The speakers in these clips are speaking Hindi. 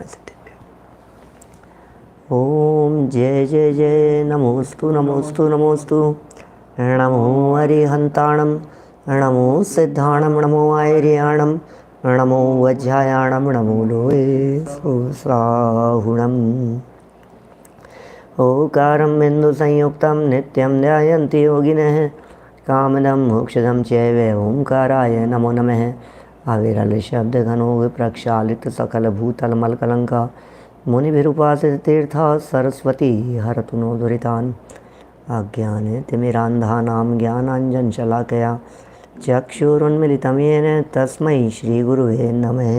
में से। ओम जय जय जय नमोस्तु नमोस्तु नमोस्तु। नमो अरिहंताणम नमो सिद्धाणम नमो आयर्याणम नमो वज्रायाणम नमो लोये सुस्राहुणम। ओकारं बिंदु संयुक्तं नित्यं ध्यायन्ति योगिनः कामदं मोक्षदं चैव ओंकाराय नमो नमः। अविरल शब्द घनो विप्रक्षालित सकल भूतल मलकलंका मुनिभिरुपासित तीर्था सरस्वती हरतु नो दुरितान्। अज्ञानतिमिरान्धानां ज्ञानाञ्जनशलाकया चक्षुरुन्मिलितं येन तस्मै श्रीगुरुवे नमः।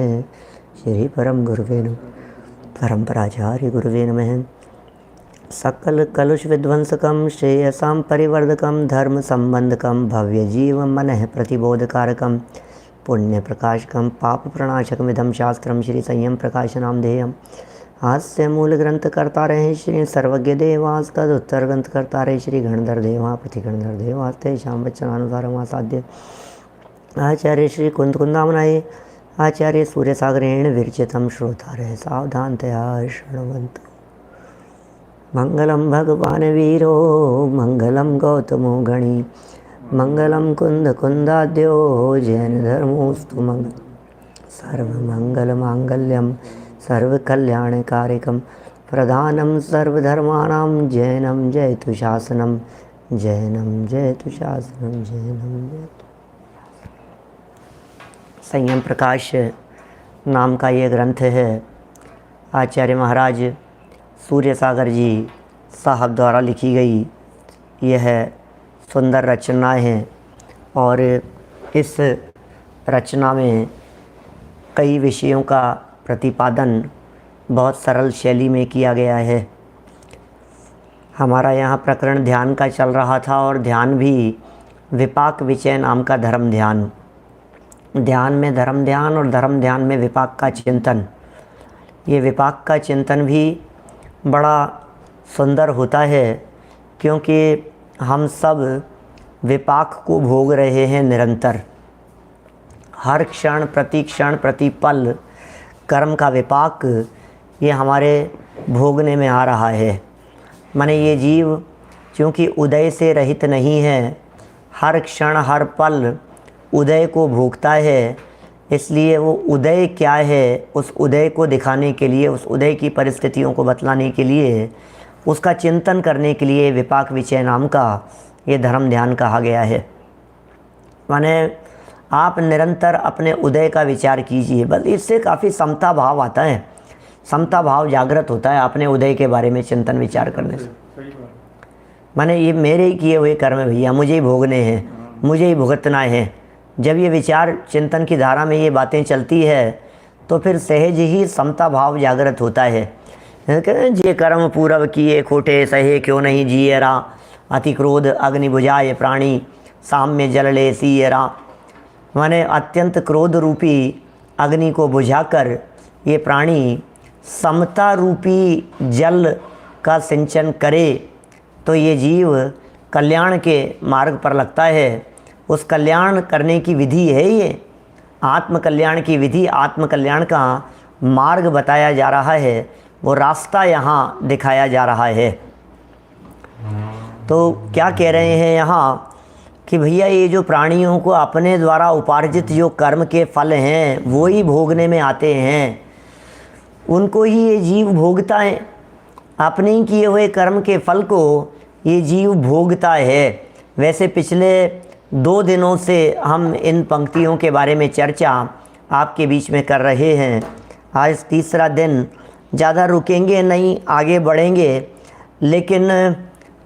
श्री परम गुरुवे नमः। परम्पराचार्य गुरुवे नमः। सकल कलुष विध्वंसकं श्रेयसां परिवर्धकं धर्म संबंधकं भव्य जीव मनः प्रतिबोधकारकं पुण्य प्रकाशकं पाप प्रणाशकमिदं शास्त्रं श्री संयम प्रकाशनाम ध्येयम्। हास्य मूल ग्रंथ करता रहे श्री सर्वज्ञ देवास तदुत्तर ग्रंथ करता रहे श्री गणधर देवा प्रतिगणधर देवास्ते श्याम वचनानुसारम आसाध्य आचार्य श्री कुंद कुंदामनाय आचार्य सूर्य सागरेण विरचितम श्रोता रहे सावधानतया शृण्वन्तु। मंगलम भगवान वीरो मंगलम गौतमो गणी मंगलम कुंद कुंदाद्यो जैन धर्मोस्तु मंगल। सर्वमंगल मांगल्यम सर्वकल्याणकारिकं प्रधानं सर्वधर्माणां जैनं जयतु शासनं जैनं जयतु शासनं जैनं जयतु। संयम प्रकाश नाम का ये ग्रंथ है आचार्य महाराज सूर्य सागर जी साहब द्वारा लिखी गई यह सुंदर रचना है और इस रचना में कई विषयों का प्रतिपादन बहुत सरल शैली में किया गया है। हमारा यहाँ प्रकरण ध्यान का चल रहा था और ध्यान भी विपाक विचय नाम का धर्म ध्यान, ध्यान में धर्म ध्यान और धर्म ध्यान में विपाक का चिंतन। ये विपाक का चिंतन भी बड़ा सुंदर होता है क्योंकि हम सब विपाक को भोग रहे हैं निरंतर। हर क्षण प्रति पल कर्म का विपाक ये हमारे भोगने में आ रहा है। माने ये जीव क्योंकि उदय से रहित नहीं है, हर क्षण हर पल उदय को भोगता है, इसलिए वो उदय क्या है उस उदय को दिखाने के लिए, उस उदय की परिस्थितियों को बतलाने के लिए, उसका चिंतन करने के लिए विपाक विचय नाम का ये धर्म ध्यान कहा गया है। माने आप निरंतर अपने उदय का विचार कीजिए, बस इससे काफ़ी समता भाव आता है, समता भाव जागृत होता है अपने उदय के बारे में चिंतन विचार करने से। माने ये मेरे ही किए हुए कर्म भैया, मुझे ही भोगने हैं, मुझे ही भुगतना है। जब ये विचार चिंतन की धारा में ये बातें चलती है तो फिर सहज ही समता भाव जागृत होता है। जे कर्म पूरब किए खोटे सहे क्यों नहीं जिए रा, अति क्रोध अग्नि बुझाए प्राणी साम्य जल ले सिए रा। माने अत्यंत क्रोध रूपी अग्नि को बुझाकर ये प्राणी समता रूपी जल का सिंचन करे तो ये जीव कल्याण के मार्ग पर लगता है। उस कल्याण करने की विधि है ये आत्म कल्याण की विधि, आत्म कल्याण का मार्ग बताया जा रहा है, वो रास्ता यहाँ दिखाया जा रहा है। तो क्या कह रहे हैं यहाँ कि भैया ये जो प्राणियों को अपने द्वारा उपार्जित जो कर्म के फल हैं वो ही भोगने में आते हैं, उनको ही ये जीव भोगता है। अपने ही किए हुए कर्म के फल को ये जीव भोगता है। वैसे पिछले 2 दिनों से हम इन पंक्तियों के बारे में चर्चा आपके बीच में कर रहे हैं। आज तीसरा दिन, ज़्यादा रुकेंगे नहीं, आगे बढ़ेंगे, लेकिन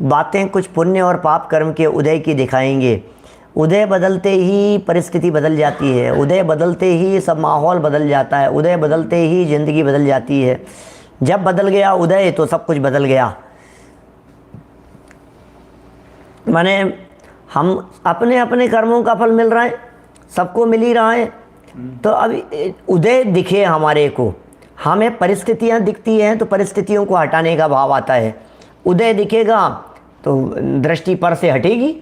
बातें कुछ पुण्य और पाप कर्म के उदय की दिखाएंगे। उदय बदलते ही परिस्थिति बदल जाती है, उदय बदलते ही सब माहौल बदल जाता है, उदय बदलते ही ज़िंदगी बदल जाती है। जब बदल गया उदय तो सब कुछ बदल गया। माने हम अपने अपने कर्मों का फल मिल रहा है, सबको मिल ही रहा है। तो अब उदय दिखे हमारे को, हमें परिस्थितियां दिखती हैं तो परिस्थितियों को हटाने का भाव आता है। उदय दिखेगा तो दृष्टि पर से हटेगी।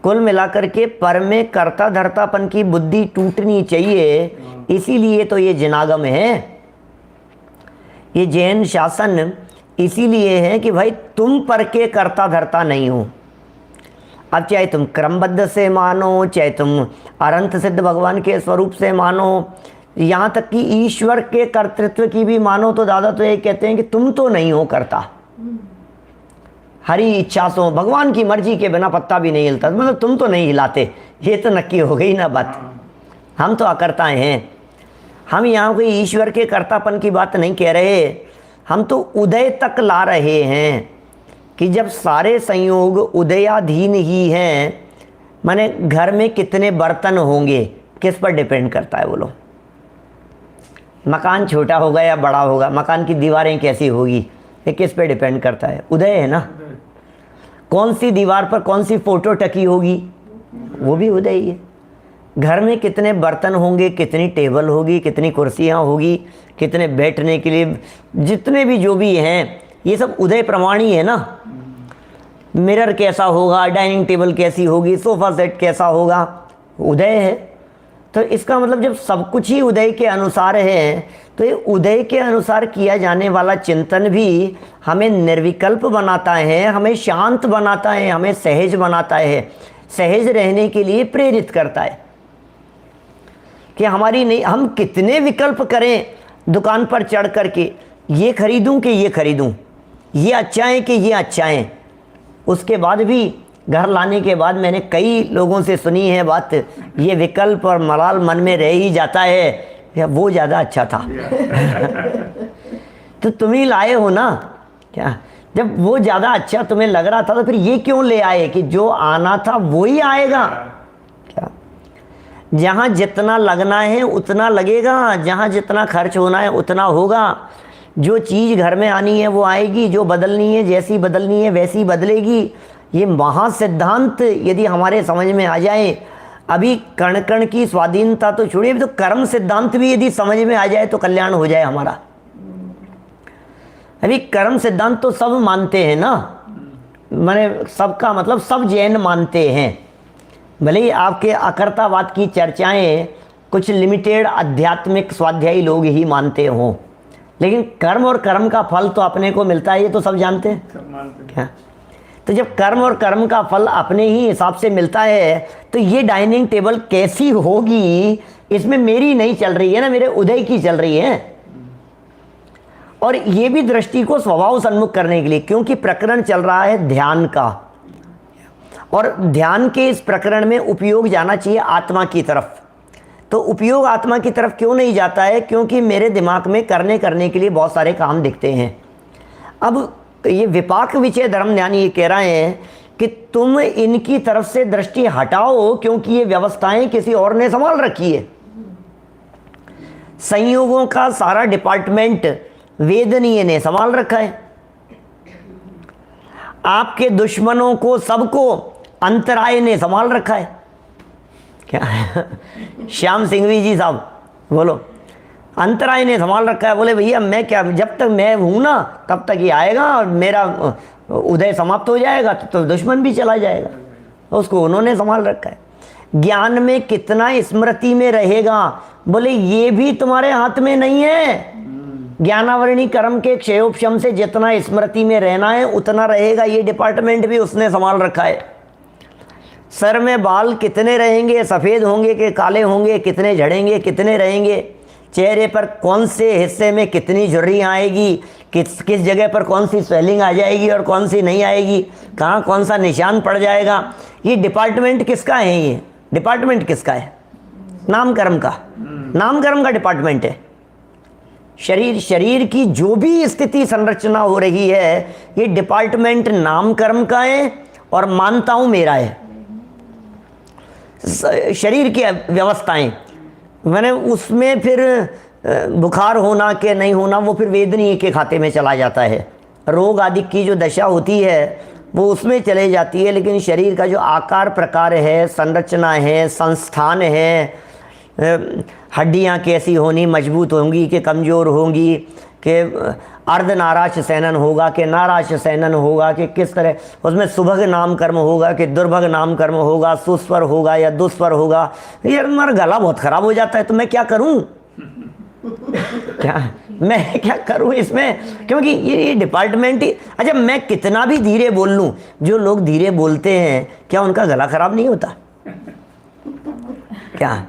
कुल मिलाकर के पर में कर्ता धर्तापन की बुद्धि टूटनी चाहिए, इसीलिए तो ये जिनागम है। ये जैन शासन इसीलिए है कि भाई तुम पर के कर्ता धर्ता नहीं हो। अब चाहे तुम क्रमबद्ध से मानो, चाहे तुम अनंत सिद्ध भगवान के स्वरूप से मानो, यहाँ तक कि ईश्वर के कर्तृत्व की भी मानो, तो दादा तो ये कहते हैं कि तुम तो नहीं हो करता, हरी इच्छा सो भगवान की मर्जी के बिना पत्ता भी नहीं हिलता, मतलब तुम तो नहीं हिलाते। ये तो नक्की हो गई ना बात। हम तो अकर्ता हैं। हम यहाँ कोई ईश्वर के कर्तापन की बात नहीं कह रहे, हम तो उदय तक ला रहे हैं कि जब सारे संयोग उदयाधीन ही हैं, माने घर में कितने बर्तन होंगे किस पर डिपेंड करता है बोलो। मकान छोटा होगा या बड़ा होगा, मकान की दीवारें कैसी होगी, ये किस पे डिपेंड करता है? उदय है ना। कौन सी दीवार पर कौन सी फोटो टकी होगी, वो भी उदय ही है। घर में कितने बर्तन होंगे, कितनी टेबल होगी, कितनी कुर्सियाँ होगी, कितने बैठने के लिए जितने भी जो भी हैं, ये सब उदय प्रमाण ही है ना। मिरर कैसा होगा, डाइनिंग टेबल कैसी होगी, सोफ़ा सेट कैसा होगा, उदय है। तो इसका मतलब जब सब कुछ ही उदय के अनुसार है, तो ये उदय के अनुसार किया जाने वाला चिंतन भी हमें निर्विकल्प बनाता है, हमें शांत बनाता है, हमें सहज बनाता है, सहज रहने के लिए प्रेरित करता है। कि हमारी नहीं, हम कितने विकल्प करें दुकान पर चढ़ करके, ये खरीदूं कि ये खरीदूं, ये अच्छा है कि ये अच्छा है, उसके बाद भी घर लाने के बाद मैंने कई लोगों से सुनी है बात, ये विकल्प और मलाल मन में रह ही जाता है, या वो ज़्यादा अच्छा था। तो तुम ही लाए हो ना क्या? जब वो ज़्यादा अच्छा तुम्हें लग रहा था तो फिर ये क्यों ले आए कि जो आना था वो ही आएगा क्या? जहाँ जितना लगना है उतना लगेगा, जहाँ जितना खर्च होना है उतना होगा। जो चीज़ घर में आनी है वो आएगी, जो बदलनी है, जैसी बदलनी है वैसी बदलेगी। ये महासिद्धांत यदि हमारे समझ में आ जाए, अभी कण कण की स्वाधीनता तो छोड़िए, अभी तो कर्म सिद्धांत भी यदि समझ में आ जाए तो कल्याण हो जाए हमारा। अभी कर्म सिद्धांत तो सब मानते हैं ना, मैंने सबका मतलब सब जैन मानते हैं। भले ही आपके अकर्तावाद की चर्चाएं कुछ लिमिटेड आध्यात्मिक स्वाध्यायी लोग ही मानते हों, लेकिन कर्म और कर्म का फल तो अपने को मिलता है, ये तो सब जानते हैं। क्या? तो जब कर्म और कर्म का फल अपने ही हिसाब से मिलता है, तो ये डाइनिंग टेबल कैसी होगी, इसमें मेरी नहीं चल रही है ना, मेरे उदय की चल रही है। और ये भी दृष्टि को स्वभाव सन्मुख करने के लिए, क्योंकि प्रकरण चल रहा है ध्यान का, और ध्यान के इस प्रकरण में उपयोग जाना चाहिए आत्मा की तरफ। तो उपयोग आत्मा की तरफ क्यों नहीं जाता है? क्योंकि मेरे दिमाग में करने के लिए बहुत सारे काम दिखते हैं। अब ये विपाक विचय धर्म ज्ञानी ये कह रहे हैं कि तुम इनकी तरफ से दृष्टि हटाओ, क्योंकि ये व्यवस्थाएं किसी और ने संभाल रखी है। संयोगों का सारा डिपार्टमेंट वेदनीय ने संभाल रखा है। आपके दुश्मनों को सबको अंतराय ने संभाल रखा है। क्या? श्याम सिंघवी जी साहब बोलो, अंतराय ने संभाल रखा है। बोले भैया मैं क्या, जब तक मैं हूं ना तब तक ये आएगा और मेरा उदय समाप्त हो जाएगा तो दुश्मन भी चला जाएगा, उसको उन्होंने संभाल रखा है। ज्ञान में कितना स्मृति में रहेगा, बोले ये भी तुम्हारे हाथ में नहीं है। ज्ञानावरणी कर्म के क्षयोपशम से जितना स्मृति में रहना है उतना रहेगा, ये डिपार्टमेंट भी उसने संभाल रखा है। सर में बाल कितने रहेंगे, सफ़ेद होंगे कि काले होंगे, कितने झड़ेंगे, कितने रहेंगे, चेहरे पर कौन से हिस्से में कितनी झुर्रियाँ आएगी, किस जगह पर कौन सी स्वेलिंग आ जाएगी और कौन सी नहीं आएगी, कहाँ कौन सा निशान पड़ जाएगा, ये डिपार्टमेंट किसका है? ये डिपार्टमेंट किसका है? नाम कर्म का, नाम कर्म का डिपार्टमेंट है। शरीर की जो भी स्थिति संरचना हो रही है, ये डिपार्टमेंट नाम कर्म का है और मानता हूँ मेरा है। शरीर की व्यवस्थाएं मैंने उसमें फिर बुखार होना के नहीं होना वो फिर वेदनीय के खाते में चला जाता है। रोग आदि की जो दशा होती है वो उसमें चले जाती है, लेकिन शरीर का जो आकार प्रकार है, संरचना है, संस्थान है, हड्डियां कैसी होनी, मजबूत होंगी कि कमज़ोर होंगी, कि अर्धनाराश सैनन होगा कि नाराश सैनन होगा, कि किस तरह उसमें सुभग नाम कर्म होगा कि दुर्भग नाम कर्म होगा, सुस्वर होगा या दुस्वर होगा। यार मेरा गला बहुत ख़राब हो जाता है तो मैं क्या करूं? क्या मैं क्या करूं इसमें, क्योंकि ये डिपार्टमेंट ही। अच्छा, मैं कितना भी धीरे बोल लूं, जो लोग धीरे बोलते हैं क्या उनका गला खराब नहीं होता क्या?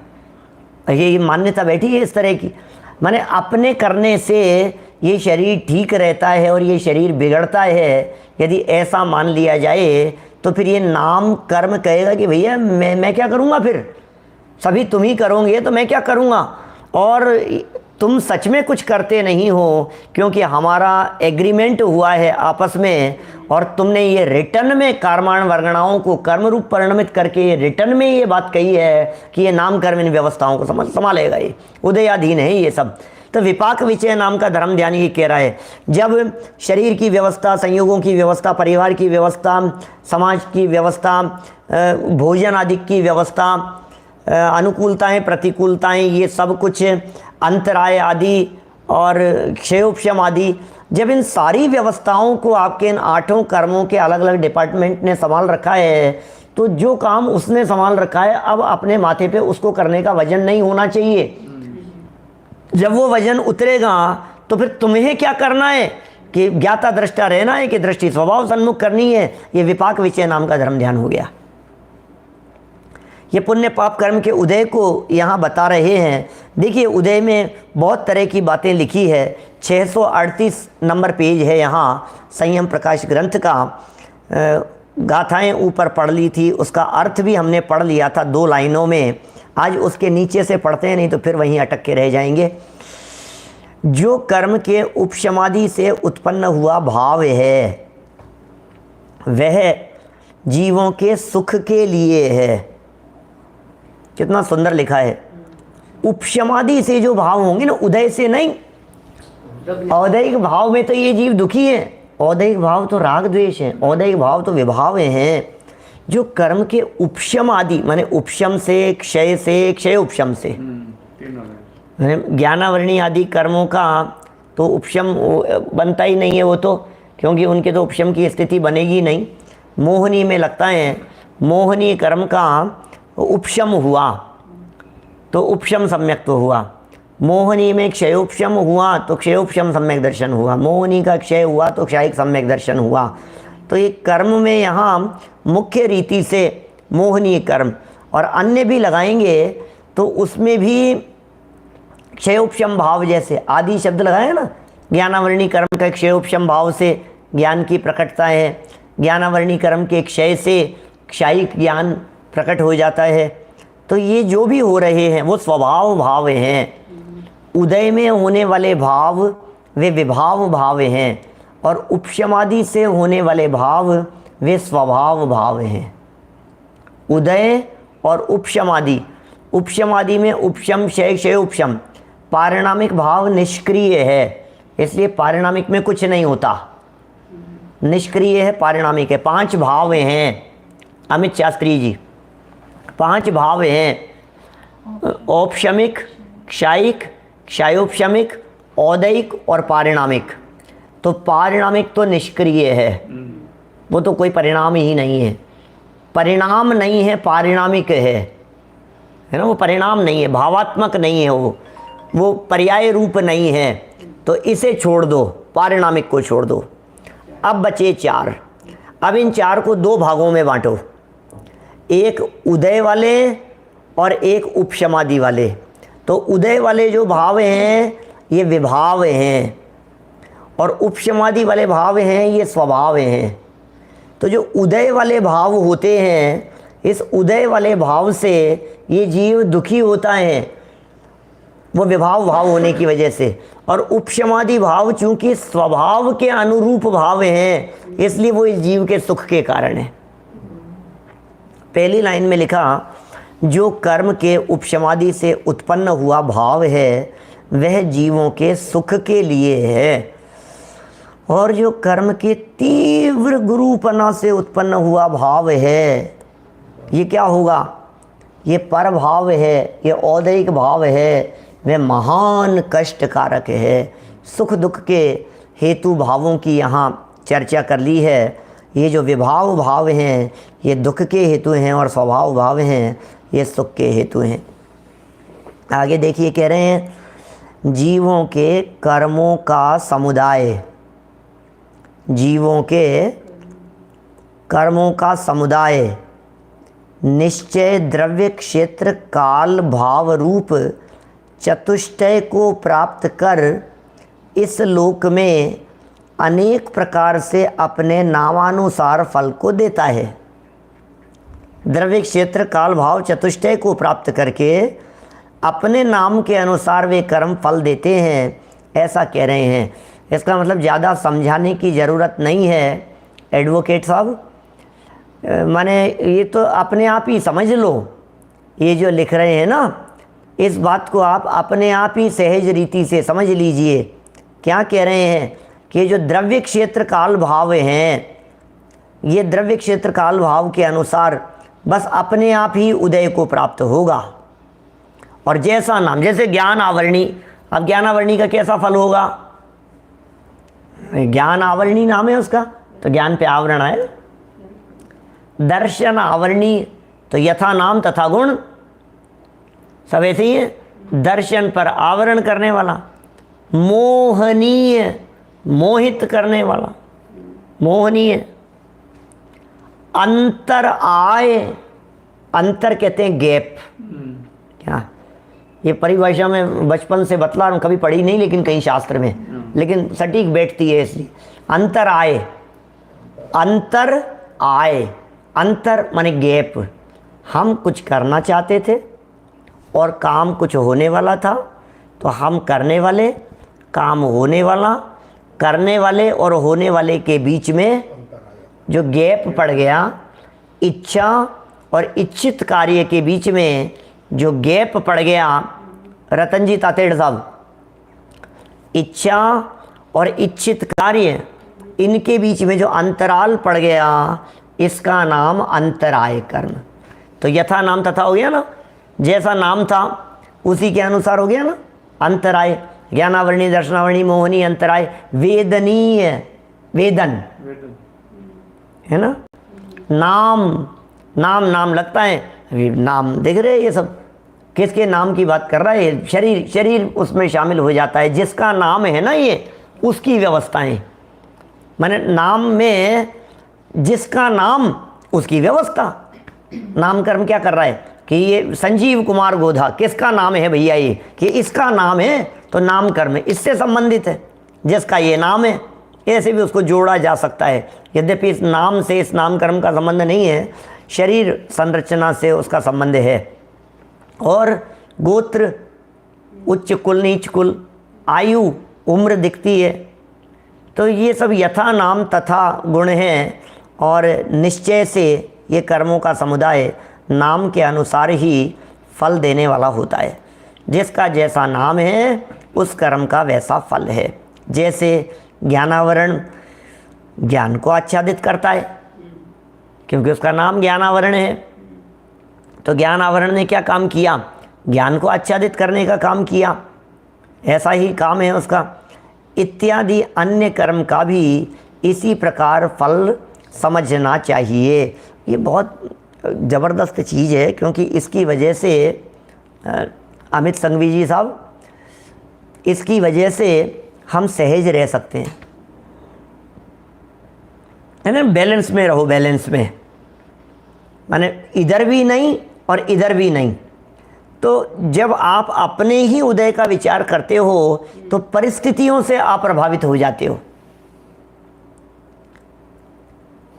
ये मान्यता बैठी है इस तरह की। माने अपने करने से ये शरीर ठीक रहता है और ये शरीर बिगड़ता है, यदि ऐसा मान लिया जाए तो फिर ये नाम कर्म कहेगा कि भैया मैं क्या करूँगा, फिर सभी तुम ही करोगे तो मैं क्या करूँगा। और तुम सच में कुछ करते नहीं हो, क्योंकि हमारा एग्रीमेंट हुआ है आपस में, और तुमने ये रिटर्न में कर्माण वर्गणाओं को कर्म रूप परिणमित करके रिटर्न में ये बात कही है कि ये नाम कर्म इन व्यवस्थाओं को संभालेगा, ये उदयाधीन है ये सब। तो विपाक विचय नाम का धर्म ध्यान ये कह रहा है, जब शरीर की व्यवस्था, संयोगों की व्यवस्था, परिवार की व्यवस्था, समाज की व्यवस्था, भोजन आदि की व्यवस्था, अनुकूलताएं प्रतिकूलताएं, ये सब कुछ अंतराय आदि और क्षयोपशम आदि, जब इन सारी व्यवस्थाओं को आपके इन 8 कर्मों के अलग अलग डिपार्टमेंट ने संभाल रखा है, तो जो काम उसने संभाल रखा है अब अपने माथे पे उसको करने का वजन नहीं होना चाहिए। जब वो वजन उतरेगा तो फिर तुम्हें क्या करना है कि ज्ञाता दृष्टा रहना है कि दृष्टि स्वभाव सन्मुख करनी है। ये विपाक विचय नाम का धर्म ध्यान हो गया। ये पुण्य पाप कर्म के उदय को यहाँ बता रहे हैं। देखिए उदय में बहुत तरह की बातें लिखी है। 638 नंबर पेज है यहाँ संयम प्रकाश ग्रंथ का। गाथाएं ऊपर पढ़ ली थी, उसका अर्थ भी हमने पढ़ लिया था 2 लाइनों में। आज उसके नीचे से पढ़ते हैं, नहीं तो फिर वहीं अटक के रह जाएंगे। जो कर्म के उपशमादि से उत्पन्न हुआ भाव है वह जीवों के सुख के लिए है। कितना सुंदर लिखा है। उपशमादि से जो भाव होंगे ना, उदय से नहीं। औदैहिक भाव में तो ये जीव दुखी है, औदैहिक भाव तो राग द्वेष है, औदैहिक भाव तो विभाव हैं। जो कर्म के उपशम आदि, माने उपशम से, क्षय उपशम से, ज्ञानावरणी आदि कर्मों का तो उपशम बनता ही नहीं है वो तो, क्योंकि उनके तो उपशम की स्थिति बनेगी नहीं। मोहनी में लगता है, मोहनी कर्म का उपशम हुआ तो उपशम सम्यक तो हुआ, मोहनी में क्षयोपशम हुआ तो क्षयोपशम सम्यक दर्शन हुआ, मोहनी का क्षय हुआ तो क्षयिक सम्यक दर्शन हुआ। तो ये कर्म में यहाँ मुख्य रीति से मोहनीय कर्म, और अन्य भी लगाएंगे तो उसमें भी क्षयोपशम भाव, जैसे आदि शब्द लगाए ना, ज्ञानावरणी कर्म का क्षयोपशम भाव से ज्ञान की प्रकटता है, ज्ञानावरणी कर्म के क्षय से क्षयिक ज्ञान प्रकट हो जाता है। तो ये जो भी हो रहे हैं वो स्वभाव भाव हैं। उदय में होने वाले भाव वे विभाव भाव हैं, और उपशमादि से होने वाले भाव वे स्वभाव भाव हैं। उदय और उपशमादि, उपशमादि में उपशम क्षय उपशम, पारिणामिक भाव निष्क्रिय है, इसलिए पारिणामिक में कुछ नहीं होता, निष्क्रिय है, पारिणामिक है। 5 भाव हैं अमित शास्त्री जी, 5 भाव हैं, औपशमिक, क्षयिक, क्षयोपशमिक, औदैहिक और पारिणामिक। तो पारिणामिक तो निष्क्रिय है, वो तो कोई परिणाम ही नहीं है, परिणाम नहीं है, पारिणामिक है ना, वो परिणाम नहीं है, भावात्मक नहीं है, वो पर्याय रूप नहीं है। तो इसे छोड़ दो, पारिणामिक को छोड़ दो। अब बचे 4। अब इन 4 को 2 भागों में बांटो, एक उदय वाले और एक उपशमादि वाले। तो उदय वाले जो भाव हैं ये विभाव हैं, और उपशमादि वाले भाव हैं ये स्वभाव हैं। तो जो उदय वाले भाव होते हैं, इस उदय वाले भाव से ये जीव दुखी होता है, वो विभाव भाव होने की वजह से। और उपशमादि भाव चूंकि स्वभाव के अनुरूप भाव हैं, इसलिए वो इस जीव के सुख के कारण है। पहली लाइन में लिखा, जो कर्म के उपशमादि से उत्पन्न हुआ भाव है वह जीवों के सुख के लिए है, और जो कर्म के तीव्र गुरुपना से उत्पन्न हुआ भाव है ये क्या होगा, ये पर भाव है, ये औदैहिक भाव है, वह महान कष्ट कारक है। सुख दुख के हेतु भावों की यहाँ चर्चा कर ली है। ये जो विभाव भाव हैं ये दुख के हेतु हैं, और स्वभाव भाव हैं ये सुख के हेतु हैं। आगे देखिए, कह रहे हैं जीवों के कर्मों का समुदाय, जीवों के कर्मों का समुदाय निश्चय द्रव्य क्षेत्र काल भाव रूप चतुष्टय को प्राप्त कर इस लोक में अनेक प्रकार से अपने नामानुसार फल को देता है। द्रव्य क्षेत्र काल भाव चतुष्टय को प्राप्त करके अपने नाम के अनुसार वे कर्म फल देते हैं, ऐसा कह रहे हैं। इसका मतलब ज़्यादा समझाने की ज़रूरत नहीं है एडवोकेट साहब, माने ये तो अपने आप ही समझ लो। ये जो लिख रहे हैं ना, इस बात को आप अपने आप ही सहज रीति से समझ लीजिए। क्या कह रहे हैं कि जो द्रव्य क्षेत्र काल भाव हैं, ये द्रव्य क्षेत्र काल भाव के अनुसार बस अपने आप ही उदय को प्राप्त होगा। और जैसा नाम, जैसे ज्ञान आवरणी, अब ज्ञान आवरणी का कैसा फल होगा? ज्ञान आवरणी नाम है उसका, तो ज्ञान पे आवरण है। दर्शन आवरणी, तो यथा नाम तथा गुण, सब ऐसे ही है। दर्शन पर आवरण करने वाला। मोहनीय, मोहित करने वाला, मोहनीय। अंतर आय, अंतर कहते हैं गैप। क्या ये परिभाषा में बचपन से बतला रहा हूँ, कभी पढ़ी नहीं लेकिन कहीं शास्त्र में, लेकिन सटीक बैठती है इसलिए। अंतर आय, अंतर आय, अंतर माने गैप। हम कुछ करना चाहते थे और काम कुछ होने वाला था, तो हम करने वाले, काम होने वाला, करने वाले और होने वाले के बीच में जो गैप पड़ गया, इच्छा और इच्छित कार्य के बीच में जो गैप पड़ गया, रतन जी तातेड़ साहब, इच्छा और इच्छित कार्य, इनके बीच में जो अंतराल पड़ गया, इसका नाम अंतराय कर्म। तो यथा नाम तथा हो गया ना, जैसा नाम था उसी के अनुसार हो गया ना अंतराय। ज्ञानावरणी, दर्शनावरणी, मोहनी, अंतराय, वेदनीय, वेदन है ना। नाम, नाम नाम लगता है, अभी नाम देख रहे हैं, ये सब किसके नाम की बात कर रहा है? शरीर, शरीर उसमें शामिल हो जाता है। जिसका नाम है ना, ये उसकी व्यवस्थाएं, माने नाम में जिसका नाम उसकी व्यवस्था। नामकर्म क्या कर रहा है कि ये संजीव कुमार गोधा किसका नाम है भैया? ये कि इसका नाम है, तो नामकर्म इससे संबंधित है, जिसका ये नाम है। ऐसे भी उसको जोड़ा जा सकता है, यद्यपि इस नाम से इस नामकर्म का संबंध नहीं है, शरीर संरचना से उसका संबंध है। और गोत्र, उच्च कुल नीच कुल, आयु उम्र दिखती है। तो ये सब यथा नाम तथा गुण हैं, और निश्चय से ये कर्मों का समुदाय नाम के अनुसार ही फल देने वाला होता है। जिसका जैसा नाम है उस कर्म का वैसा फल है। जैसे ज्ञानावरण ज्ञान को आच्छादित करता है, क्योंकि उसका नाम ज्ञानावरण है। तो ज्ञानावरण ने क्या काम किया? ज्ञान को आच्छादित करने का काम किया, ऐसा ही काम है उसका। इत्यादि अन्य कर्म का भी इसी प्रकार फल समझना चाहिए। ये बहुत ज़बरदस्त चीज़ है, क्योंकि इसकी वजह से अमित संघवी जी साहब, इसकी वजह से हम सहज रह सकते हैं, है ना। बैलेंस में रहो, बैलेंस में, माने इधर भी नहीं और इधर भी नहीं। तो जब आप अपने ही उदय का विचार करते हो तो परिस्थितियों से आप प्रभावित हो जाते हो।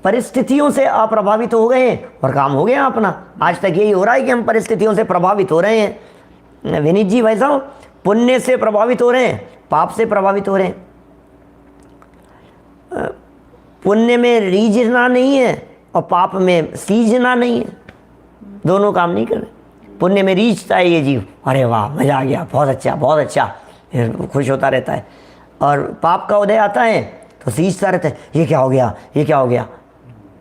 परिस्थितियों से आप प्रभावित हो गए और काम हो गया अपना। आज तक यही हो रहा है कि हम परिस्थितियों से प्रभावित हो रहे हैं। विनीत जी भाई साहब, पुण्य से प्रभावित हो रहे हैं, पाप से प्रभावित हो रहे हैं। पुण्य में रीझना नहीं है और पाप में सीझना नहीं है, दोनों काम नहीं कर रहे। पुण्य में रीझता है ये जीव, अरे वाह मज़ा आ गया, बहुत अच्छा बहुत अच्छा, खुश होता रहता है। और पाप का उदय आता है तो सीझता रहता है, ये क्या हो गया, ये क्या हो गया,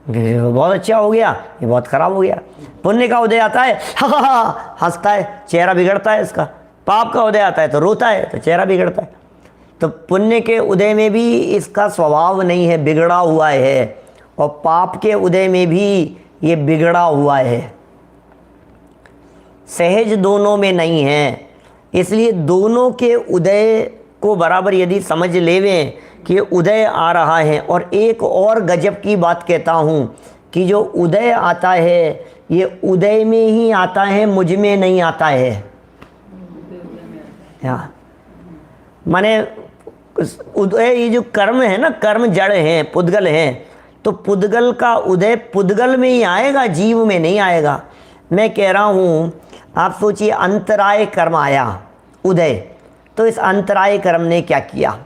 बहुत अच्छा हो गया, ये बहुत ख़राब हो गया। पुण्य का उदय आता है, हा हंसता है, चेहरा बिगड़ता है इसका। पाप का उदय आता है तो रोता है, तो चेहरा बिगड़ता है। तो पुण्य के उदय में भी इसका स्वभाव नहीं है, बिगड़ा हुआ है, और पाप के उदय में भी ये बिगड़ा हुआ है, सहज दोनों में नहीं है। इसलिए दोनों के उदय को बराबर यदि समझ लेवें कि उदय आ रहा है, और एक और गजब की बात कहता हूँ कि जो उदय आता है ये उदय में ही आता है, मुझ में नहीं आता है। माने उदय, ये जो कर्म है ना, कर्म जड़ है, पुद्गल है, तो पुद्गल का उदय पुद्गल में ही आएगा, जीव में नहीं आएगा। मैं कह रहा हूँ, आप सोचिए अंतराय कर्म आया उदय, तो इस अंतराय कर्म ने क्या किया?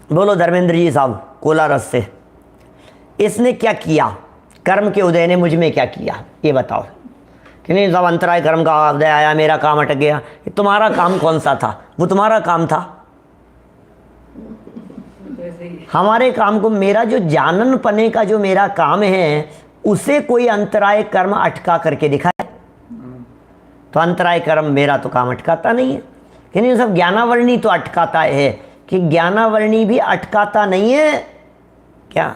बोलो धर्मेंद्र जी साहब कोलारस से, इसने क्या किया? कर्म के उदय ने मुझ में क्या किया ये बताओ। कि नहीं साहब अंतराय कर्म का उदय आया, मेरा काम अटक गया। तुम्हारा काम कौन सा था? वो तुम्हारा काम था। हमारे काम को, मेरा जो जानन पने का जो मेरा काम है, उसे कोई अंतराय कर्म अटका करके दिखाए। तो अंतराय कर्म मेरा तो काम अटकाता नहीं है। कि नहीं सब ज्ञानावर्णी तो अटकाता है, कि ज्ञानावर्णी भी अटकाता नहीं है क्या?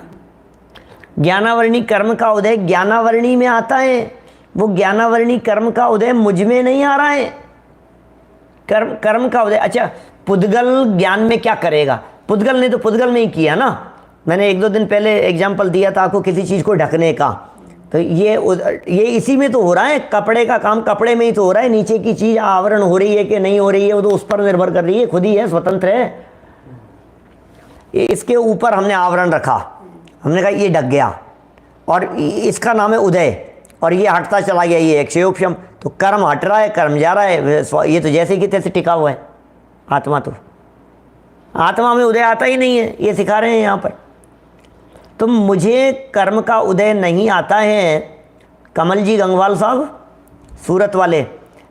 ज्ञानावर्णी कर्म का उदय ज्ञानावर्णी में आता है, वो ज्ञानावर्णी कर्म का उदय मुझ में नहीं आ रहा है। कर्म का उदय, अच्छा पुद्गल ज्ञान में क्या करेगा? पुद्गल ने तो पुद्गल में ही किया ना। मैंने एक दो दिन पहले एग्जाम्पल दिया था आपको किसी चीज़ को ढकने का, तो ये इसी में तो हो रहा है। कपड़े का काम कपड़े में ही तो हो रहा है। नीचे की चीज़ आवरण हो रही है कि नहीं हो रही है, वो तो उस पर निर्भर कर रही है, खुद ही है, स्वतंत्र है। इसके ऊपर हमने आवरण रखा, हमने कहा ये ढक गया, और इसका नाम है उदय, और ये हटता चला गया, ये क्षयोपशम। तो कर्म हट रहा है, कर्म जा रहा है, ये तो जैसे कि तैसे टिका हुआ है। आत्मा तो, आत्मा में उदय आता ही नहीं है, ये सिखा रहे हैं यहाँ पर। तो मुझे कर्म का उदय नहीं आता है। कमल जी गंगवाल साहब सूरत वाले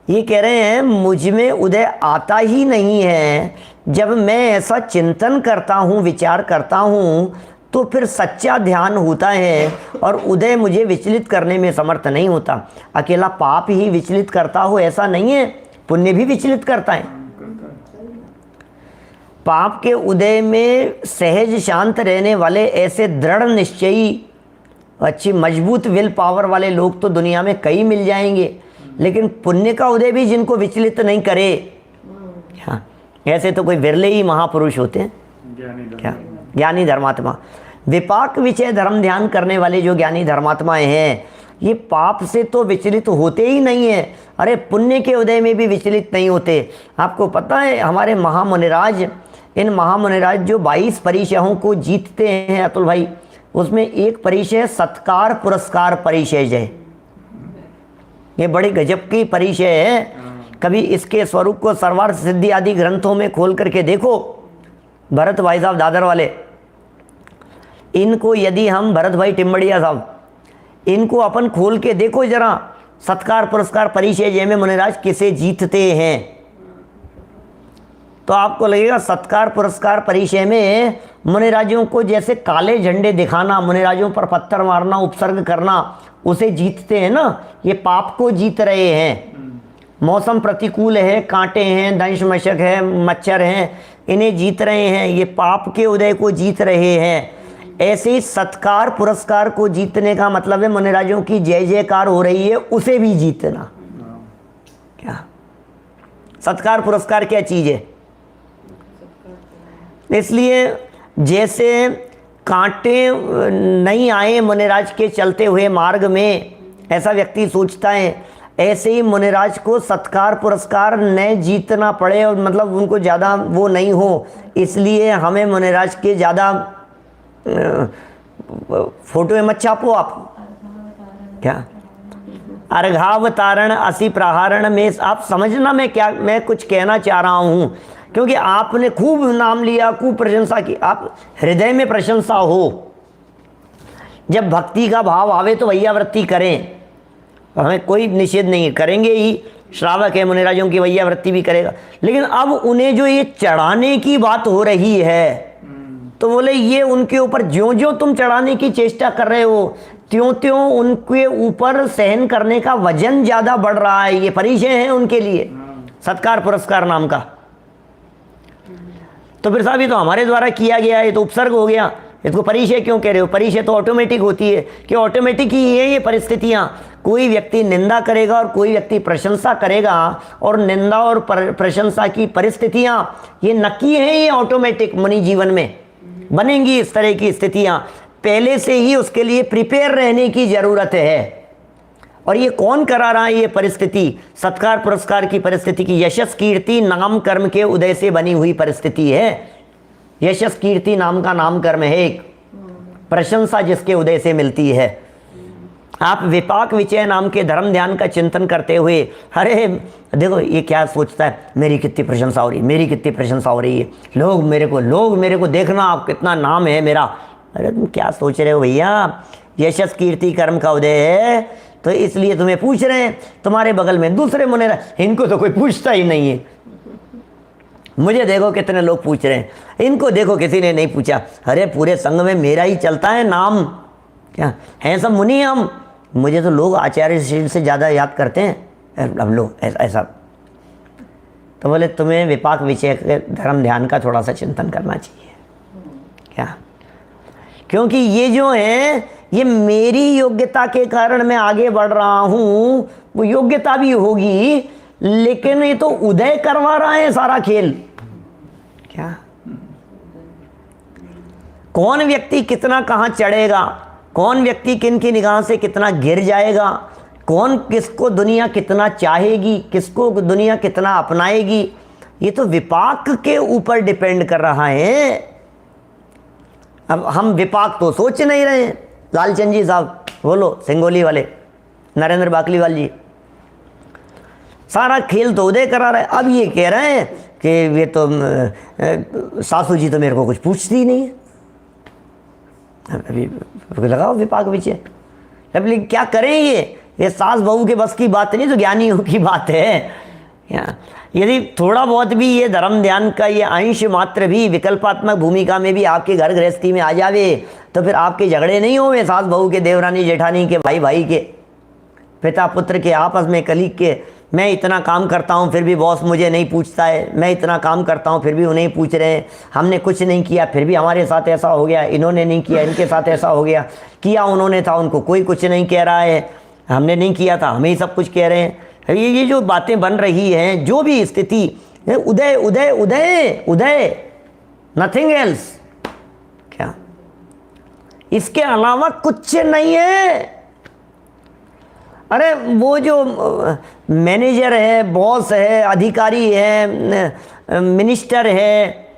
ये कह रहे हैं मुझ में उदय आता ही नहीं है। जब मैं ऐसा चिंतन करता हूँ, विचार करता हूँ, तो फिर सच्चा ध्यान होता है और उदय मुझे विचलित करने में समर्थ नहीं होता। अकेला पाप ही विचलित करता हो ऐसा नहीं है, पुण्य भी विचलित करता है। पाप के उदय में सहज शांत रहने वाले ऐसे दृढ़ निश्चयी, अच्छी मजबूत विल पावर वाले लोग तो दुनिया में कई मिल जाएंगे, लेकिन पुण्य का उदय भी जिनको विचलित नहीं करे, हाँ, ऐसे तो कोई विरले ही महापुरुष होते हैं। क्या? ज्ञानी धर्मात्मा, विपाक विषय धर्म ध्यान करने वाले जो ज्ञानी धर्मात्माएं हैं, ये पाप से तो विचलित होते ही नहीं है। अरे पुण्य के उदय में भी विचलित नहीं होते। आपको पता है हमारे महामुनिराज, इन महामुनिराज जो 22 परिचयों को जीतते हैं अतुल भाई, उसमें एक परिचय सत्कार पुरस्कार परिचय जय, ये बड़ी गजब की परिचय है। कभी इसके स्वरूप को सर्वार्थ सिद्धि आदि ग्रंथों में खोल करके देखो। भरत भाई साहब दादर वाले, इनको यदि हम, भरत भाई टिम्बड़िया साहब, इनको अपन खोल के देखो जरा, सत्कार पुरस्कार परिचय जय में मुनिराज किसे जीतते हैं, तो आपको लगेगा सत्कार पुरस्कार परिचय में मुनिराजों को जैसे काले झंडे दिखाना, मुनिराजों पर पत्थर मारना, उपसर्ग करना, उसे जीतते हैं ना। ये पाप को जीत रहे हैं। मौसम प्रतिकूल है, कांटे हैं, दंश मशक है, मच्छर हैं, इन्हें जीत रहे हैं। ये पाप के उदय को जीत रहे हैं। ऐसे ही सत्कार पुरस्कार को जीतने का मतलब है मुनिराजों की जय जयकार हो रही है, उसे भी जीतना। क्या सत्कार पुरस्कार क्या चीज़ है? इसलिए जैसे कांटे नहीं आए मुनिराज के चलते हुए मार्ग में, ऐसा व्यक्ति सोचता है, ऐसे ही मुनिराज को सत्कार पुरस्कार न जीतना पड़े, और मतलब उनको ज़्यादा वो नहीं हो, इसलिए हमें मुनिराज के ज़्यादा फोटो में मत छापो आप। क्या अर्घावतारण असी प्रहारण में, आप समझना मैं कुछ कहना चाह रहा हूँ, क्योंकि आपने खूब नाम लिया, खूब प्रशंसा की, आप हृदय में प्रशंसा हो। जब भक्ति का भाव आवे तो वैयावृत्ति करें, हमें कोई निषेध नहीं, करेंगे ही। श्रावक है मुनिराजों की वैयावृत्ति भी करेगा। लेकिन अब उन्हें जो ये चढ़ाने की बात हो रही है, तो बोले ये उनके ऊपर ज्यों ज्यों तुम चढ़ाने की चेष्टा कर रहे हो, त्यों त्यों उनके ऊपर सहन करने का वजन ज़्यादा बढ़ रहा है। ये परिचय है उनके लिए सत्कार पुरस्कार नाम का। तो फिर साहब ये तो हमारे द्वारा किया गया, ये तो उपसर्ग हो गया। इसको परिचय क्यों कह रहे हो? परिचय तो ऑटोमेटिक होती है कि ऑटोमेटिक ही ये परिस्थितियाँ, कोई व्यक्ति निंदा करेगा और कोई व्यक्ति प्रशंसा करेगा, और निंदा और प्रशंसा की परिस्थितियाँ ये नक्की हैं, ये ऑटोमेटिक मनी जीवन में बनेंगी। इस तरह की स्थितियाँ पहले से ही उसके लिए प्रिपेयर रहने की ज़रूरत है। और ये कौन करा रहा है? ये परिस्थिति सत्कार पुरस्कार की परिस्थिति की यशस कीर्ति नाम कर्म के उदय से बनी हुई परिस्थिति है। यशस कीर्ति नाम का नाम कर्म है, एक प्रशंसा जिसके उदय से मिलती है। आप विपाक विचय नाम के धर्म ध्यान का चिंतन करते हुए, अरे देखो ये क्या सोचता है, मेरी कितनी प्रशंसा हो रही है, मेरी कितनी प्रशंसा हो रही है, लोग मेरे को देखना, आप कितना नाम है मेरा। अरे तुम क्या सोच रहे हो भैया? यशस कीर्ति कर्म का उदय है, तो इसलिए तुम्हें पूछ रहे हैं। तुम्हारे बगल में दूसरे मुने, इनको तो कोई पूछता ही नहीं है। मुझे देखो कितने लोग पूछ रहे हैं, इनको देखो किसी ने नहीं पूछा। अरे पूरे संघ में मेरा ही चलता है नाम, क्या हैं सब मुनि हम, मुझे तो लोग आचार्य श्री से ज़्यादा याद करते हैं हम लोग, ऐसा। तो बोले तुम्हें विपाक विषय के धर्म ध्यान का थोड़ा सा चिंतन करना चाहिए, क्या? क्योंकि ये जो है, ये मेरी योग्यता के कारण मैं आगे बढ़ रहा हूँ, वो योग्यता भी होगी, लेकिन ये तो उदय करवा रहा है सारा खेल, क्या? कौन व्यक्ति कितना कहाँ चढ़ेगा, कौन व्यक्ति किन की निगाह से कितना गिर जाएगा, कौन किसको दुनिया कितना चाहेगी, किसको दुनिया कितना अपनाएगी, ये तो विपाक के ऊपर डिपेंड कर रहा है। अब हम विपाक तो सोच नहीं रहे हैं। लालचंद जी साहब, बोलो, सिंगोली वाले, नरेंद्र बाकलीवाल जी, सारा खेल तो उदय करा रहे। अब ये कह रहे हैं कि ये तो सासू जी तो मेरे को कुछ पूछती ही नहीं है। अभी लगाओ विपाक विषय। अभी क्या करें? ये सास बहू के बस की बात नहीं, तो ज्ञानियों की बात है। यदि थोड़ा बहुत भी ये धर्म ध्यान का ये अंश मात्र भी विकल्पात्मक भूमिका में भी आपके घर गृहस्थी में आ जावे, तो फिर आपके झगड़े नहीं होंगे सास बहू के, देवरानी जेठानी के, भाई भाई के, पिता पुत्र के, आपस में कलीग के। मैं इतना काम करता हूँ फिर भी बॉस मुझे नहीं पूछता है, मैं इतना काम करता हूँ फिर भी उन्हें पूछ रहे हैं, हमने कुछ नहीं किया फिर भी हमारे साथ ऐसा हो गया, इन्होंने नहीं किया इनके साथ ऐसा हो गया, किया उन्होंने था उनको कोई कुछ नहीं कह रहा है, हमने नहीं किया था हमें ही सब कुछ कह रहे हैं। ये जो बातें बन रही हैं, जो भी स्थिति, उदय उदय उदय उदय, नथिंग एल्स, क्या? इसके अलावा कुछ नहीं है। अरे वो जो मैनेजर है, बॉस है, अधिकारी है, मिनिस्टर है,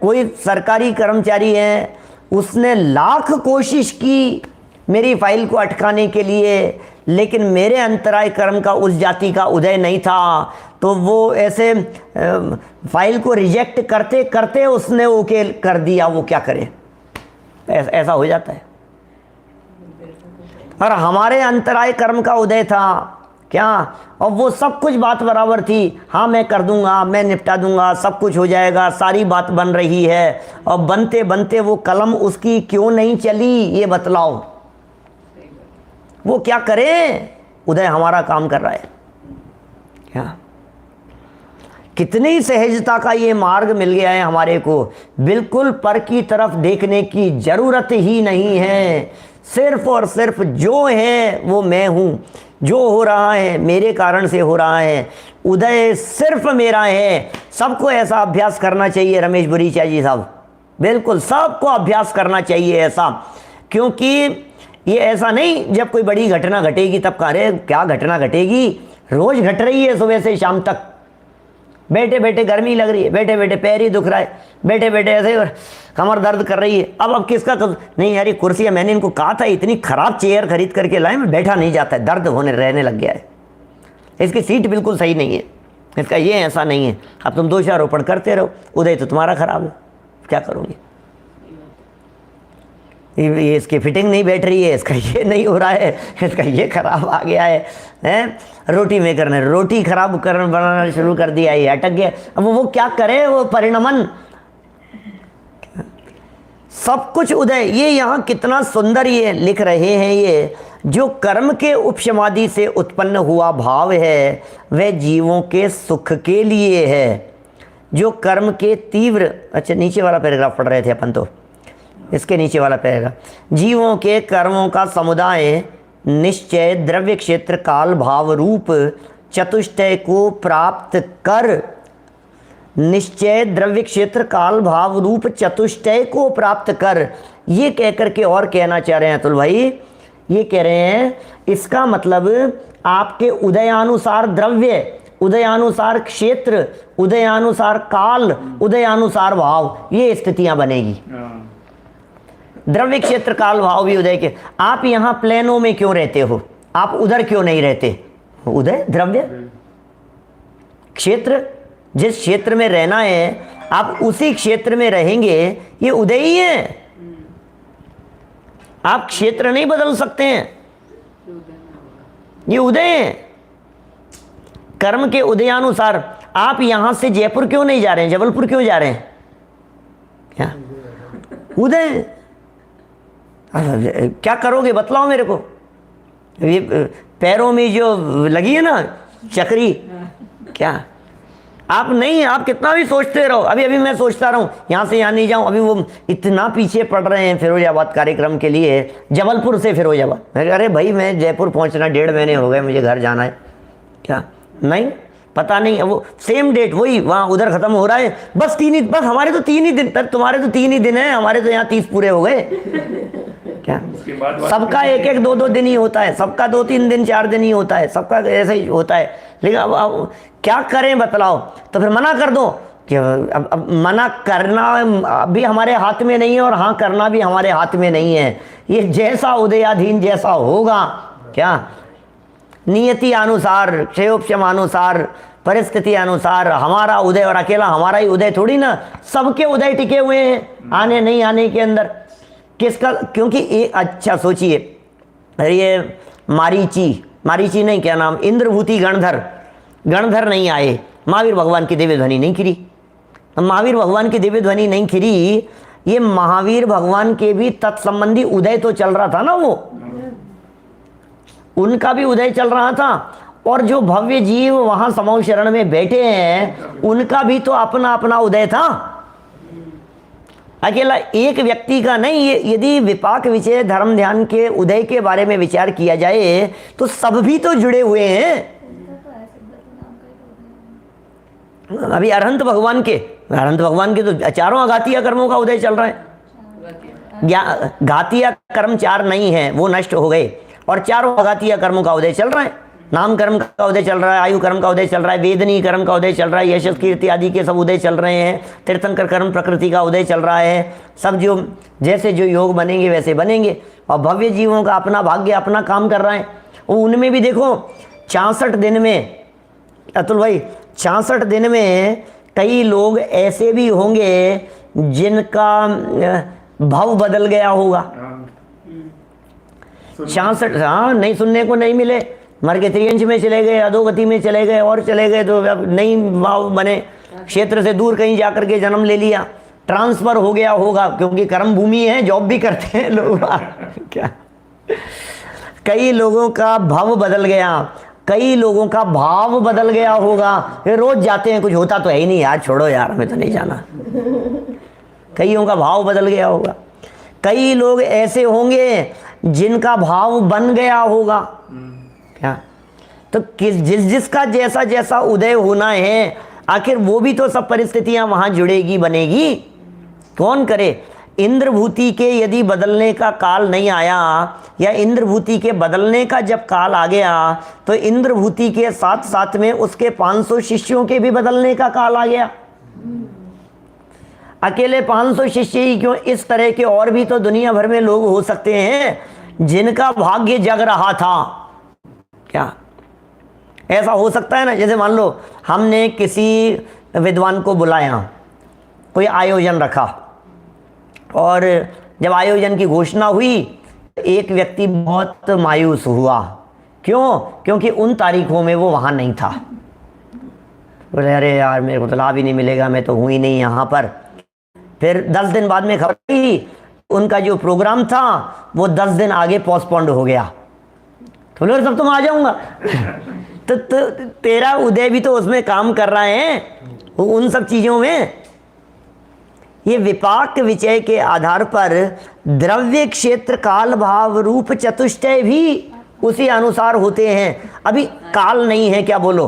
कोई सरकारी कर्मचारी है, उसने लाख कोशिश की मेरी फाइल को अटकाने के लिए, लेकिन मेरे अंतराय कर्म का उस जाति का उदय नहीं था, तो वो ऐसे फाइल को रिजेक्ट करते करते उसने ओके कर दिया। वो क्या करे? ऐसा हो जाता है। और हमारे अंतराय कर्म का उदय था, क्या? और वो सब कुछ बात बराबर थी, हाँ मैं कर दूंगा, मैं निपटा दूंगा, सब कुछ हो जाएगा, सारी बात बन रही है, और बनते बनते वो कलम उसकी क्यों नहीं चली, ये बतलाओ। वो क्या करे? उदय हमारा काम कर रहा है, क्या? कितनी सहजता का ये मार्ग मिल गया है हमारे को, बिल्कुल पर की तरफ देखने की जरूरत ही नहीं है। सिर्फ और सिर्फ जो है वो मैं हूँ, जो हो रहा है मेरे कारण से हो रहा है, उदय सिर्फ मेरा है। सबको ऐसा अभ्यास करना चाहिए रमेश बुरीचा जी साहब, बिल्कुल सबको अभ्यास करना चाहिए ऐसा। क्योंकि ये ऐसा नहीं जब कोई बड़ी घटना घटेगी तब कह रहे क्या घटना घटेगी, रोज घट रही है सुबह से शाम तक। बैठे बैठे गर्मी लग रही है, बैठे बैठे पैर ही दुख रहा है, बैठे बैठे ऐसे कमर दर्द कर रही है। अब किसका नहीं यार, ये कुर्सी है, मैंने इनको कहा था इतनी खराब चेयर खरीद करके लाए, मैं बैठा नहीं जाता है, दर्द होने रहने लग गया है, इसकी सीट बिल्कुल सही नहीं है, इसका ये ऐसा नहीं है। अब तुम दोषारोपण करते रहो, उदय तो तुम्हारा खराब है, क्या करोगे? ये इसकी फिटिंग नहीं बैठ रही है, इसका ये नहीं हो रहा है, इसका ये खराब आ गया है, हैं? रोटी मेकर ने रोटी खराब कर बनाना शुरू कर दिया, ये अटक गया। अब वो क्या करे? वो परिणमन सब कुछ उदय। ये यहाँ कितना सुंदर ये लिख रहे हैं, ये जो कर्म के उपशमादि से उत्पन्न हुआ भाव है वह जीवों के सुख के लिए है। जो कर्म के तीव्र, अच्छा नीचे वाला पैराग्राफ पढ़ रहे थे अपन, तो इसके नीचे वाला पैराग्राफ, जीवों के कर्मों का समुदाय निश्चय द्रव्य क्षेत्र काल भाव रूप चतुष्टय को प्राप्त कर, निश्चय द्रव्य क्षेत्र काल भाव रूप चतुष्टय को प्राप्त कर, ये कहकर के और कहना चाह रहे हैं अतुल भाई, ये कह रहे हैं इसका मतलब आपके उदयानुसार द्रव्य, उदयानुसार क्षेत्र, उदयानुसार काल, उदयानुसार भाव, ये स्थितियां बनेगी। द्रव्य क्षेत्र काल भाव भी उदय के। आप यहाँ प्लेनों में क्यों रहते हो, आप उधर क्यों नहीं रहते? उदय द्रव्य क्षेत्र, जिस क्षेत्र में रहना है आप उसी क्षेत्र में रहेंगे, ये उदय ही है। आप क्षेत्र नहीं बदल सकते हैं, ये उदय है कर्म के उदयानुसार। आप यहां से जयपुर क्यों नहीं जा रहे हैं, जबलपुर क्यों जा रहे हैं? क्या उदय? क्या करोगे बतलाओ मेरे को। ये पैरों में जो लगी है ना चक्री, क्या आप नहीं, आप कितना भी सोचते रहो। अभी अभी मैं सोचता रहूं यहां से यहां नहीं जाऊं, अभी वो इतना पीछे पड़ रहे हैं फिरोजाबाद कार्यक्रम के लिए, जबलपुर से फिरोजाबाद। मैं अरे भाई मैं जयपुर पहुंचना 1.5 महीने हो गए, मुझे घर जाना है। क्या नहीं पता नहीं, वो सेम डेट वही वहाँ उधर खत्म हो रहा है। बस 3 ही, बस हमारे तो 3 ही दिन, तुम्हारे तो 3 ही दिन है, हमारे तो यहाँ 30 पूरे हो गए। क्या सबका 1-1, 2-2 दिन ही होता है, सबका 2-3 दिन 4 दिन ही होता है, सबका ऐसे ही होता है। लेकिन अब क्या करें बतलाओ? तो फिर मना कर दो कि अब मना करना भी हमारे हाथ में नहीं है और हाँ करना भी हमारे हाथ में नहीं है। ये जैसा उदयाधीन जैसा होगा, क्या नियति अनुसार, क्षयोपशमानुसार, परिस्थिति अनुसार हमारा उदय, और अकेला हमारा ही उदय थोड़ी ना, सबके उदय टिके हुए हैं आने नहीं आने के अंदर। किसका? क्योंकि एक अच्छा सोचिए, ये मारीची नहीं, क्या नाम, इंद्रभूति गणधर नहीं आए, महावीर भगवान की दिव्य ध्वनि नहीं खिरी। महावीर भगवान की दिव्य ध्वनि नहीं खिरी, ये महावीर भगवान के भी तत्संबंधी उदय तो चल रहा था ना, वो उनका भी उदय चल रहा था। और जो भव्य जीव वहां समूह शरण में बैठे हैं उनका भी तो अपना अपना उदय था, अकेला एक व्यक्ति का नहीं। ये यदि विपाक विषय धर्म ध्यान के उदय के बारे में विचार किया जाए तो सब भी तो जुड़े हुए हैं। अभी अरहंत भगवान के तो चारों अघातीय कर्मों का उदय चल रहा है। घातीय कर्म 4 नहीं है, वो नष्ट हो गए, और चारों अघातीय कर्मों का उदय चल रहा है। नाम कर्म का उदय चल रहा है, आयु कर्म का उदय चल रहा है, वेदनीय कर्म का उदय चल रहा है, यशस कीर्ति आदि के सब उदय चल रहे हैं, तीर्थंकर कर्म प्रकृति का उदय चल रहा है। सब जो जैसे जो योग बनेंगे वैसे बनेंगे, और भव्य जीवों का अपना भाग्य अपना काम कर रहा है। उनमें भी देखो 66 दिन में, अतुल भाई 66 दिन में कई लोग ऐसे भी होंगे जिनका भाव बदल गया होगा। 66, हाँ, नहीं सुनने को नहीं मिले, मर के त्रियंश में चले गए, अधोगति में चले गए, और चले गए तो अब नहीं भाव बने, क्षेत्र से दूर कहीं जाकर के जन्म ले लिया, ट्रांसफर हो गया होगा, क्योंकि कर्म भूमि है, जॉब भी करते हैं लोग। क्या कई लोगों का भाव बदल गया, कई लोगों का भाव बदल गया होगा। फिर रोज जाते हैं, कुछ होता तो है ही नहीं यार, छोड़ो यार हमें तो नहीं जाना। कईयों का भाव बदल गया होगा। कई लोग ऐसे होंगे जिनका भाव बन गया होगा। क्या तो जिसका जैसा जैसा उदय होना है, आखिर वो भी तो सब परिस्थितियां वहां जुड़ेगी बनेगी, कौन करे। इंद्रभूति के यदि बदलने का काल नहीं आया, या इंद्रभूति के बदलने का जब काल आ गया, तो इंद्रभूति के साथ साथ में उसके 500 शिष्यों के भी बदलने का काल आ गया। अकेले 500 शिष्य ही क्यों, इस तरह के और भी तो दुनिया भर में लोग हो सकते हैं जिनका भाग्य जग रहा था। क्या ऐसा हो सकता है ना, जैसे मान लो हमने किसी विद्वान को बुलाया, कोई आयोजन रखा, और जब आयोजन की घोषणा हुई एक व्यक्ति बहुत मायूस हुआ। क्यों? क्योंकि उन तारीखों में वो वहाँ नहीं था। बोले अरे यार मेरे को तो लाभ ही नहीं मिलेगा, मैं तो हूँ ही नहीं यहाँ पर। फिर 10 दिन बाद में खबर आई उनका जो प्रोग्राम था वो 10 दिन आगे पोस्टपोन्ड हो गया। तो बोले सब तुम आ जाऊँगा। तो तेरा उदय भी तो उसमें काम कर रहा है, उन सब चीज़ों में। ये विपाक विचय के आधार पर द्रव्य क्षेत्र काल भाव रूप चतुष्टय भी उसी अनुसार होते हैं। अभी काल नहीं है, क्या बोलो,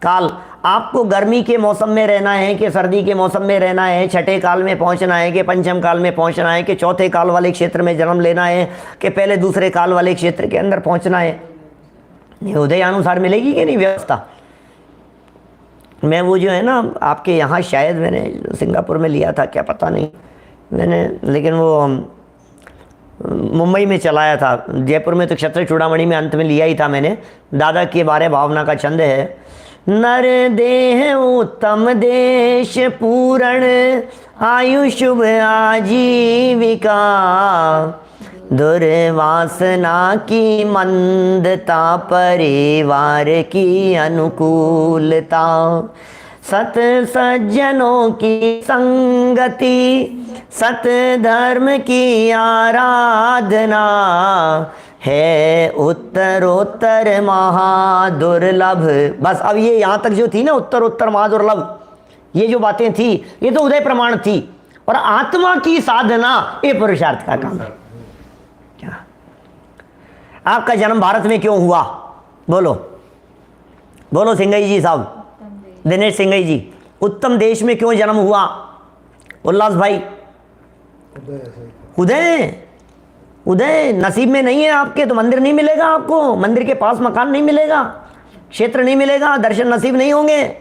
काल आपको गर्मी के मौसम में रहना है कि सर्दी के मौसम में रहना है, छठे काल में पहुंचना है कि पंचम काल में पहुंचना है कि चौथे काल वाले क्षेत्र में जन्म लेना है कि पहले दूसरे काल वाले क्षेत्र के अंदर पहुंचना है, ये उदय अनुसार मिलेगी कि नहीं व्यवस्था। मैं वो जो है ना आपके यहाँ शायद मैंने सिंगापुर में लिया था, क्या पता नहीं मैंने, लेकिन वो मुंबई में चलाया था, जयपुर में तो क्षत्रिय चूड़ामणि में अंत में लिया ही था मैंने। दादा के बारे भावना का छंद है, नर देह उत्तम देश पूरण आयु शुभ आजीविका दुर्वासना की मंदता परिवार की अनुकूलता सत सज्जनों की संगति सत धर्म की आराधना है उत्तरोत्तर महादुर्लभ। बस अब ये यहाँ तक जो थी ना उत्तरोत्तर महादुर्लभ, ये जो बातें थी ये तो उदय प्रमाण थी, और आत्मा की साधना ये पुरुषार्थ का काम है। क्या आपका जन्म भारत में क्यों हुआ, बोलो बोलो सिंघई जी साहब, दिनेश सिंघई जी, उत्तम देश में क्यों जन्म हुआ उल्लास भाई? उदय, उदय नसीब में नहीं है आपके तो मंदिर नहीं मिलेगा आपको, मंदिर के पास मकान नहीं मिलेगा, क्षेत्र नहीं मिलेगा, दर्शन नसीब नहीं होंगे।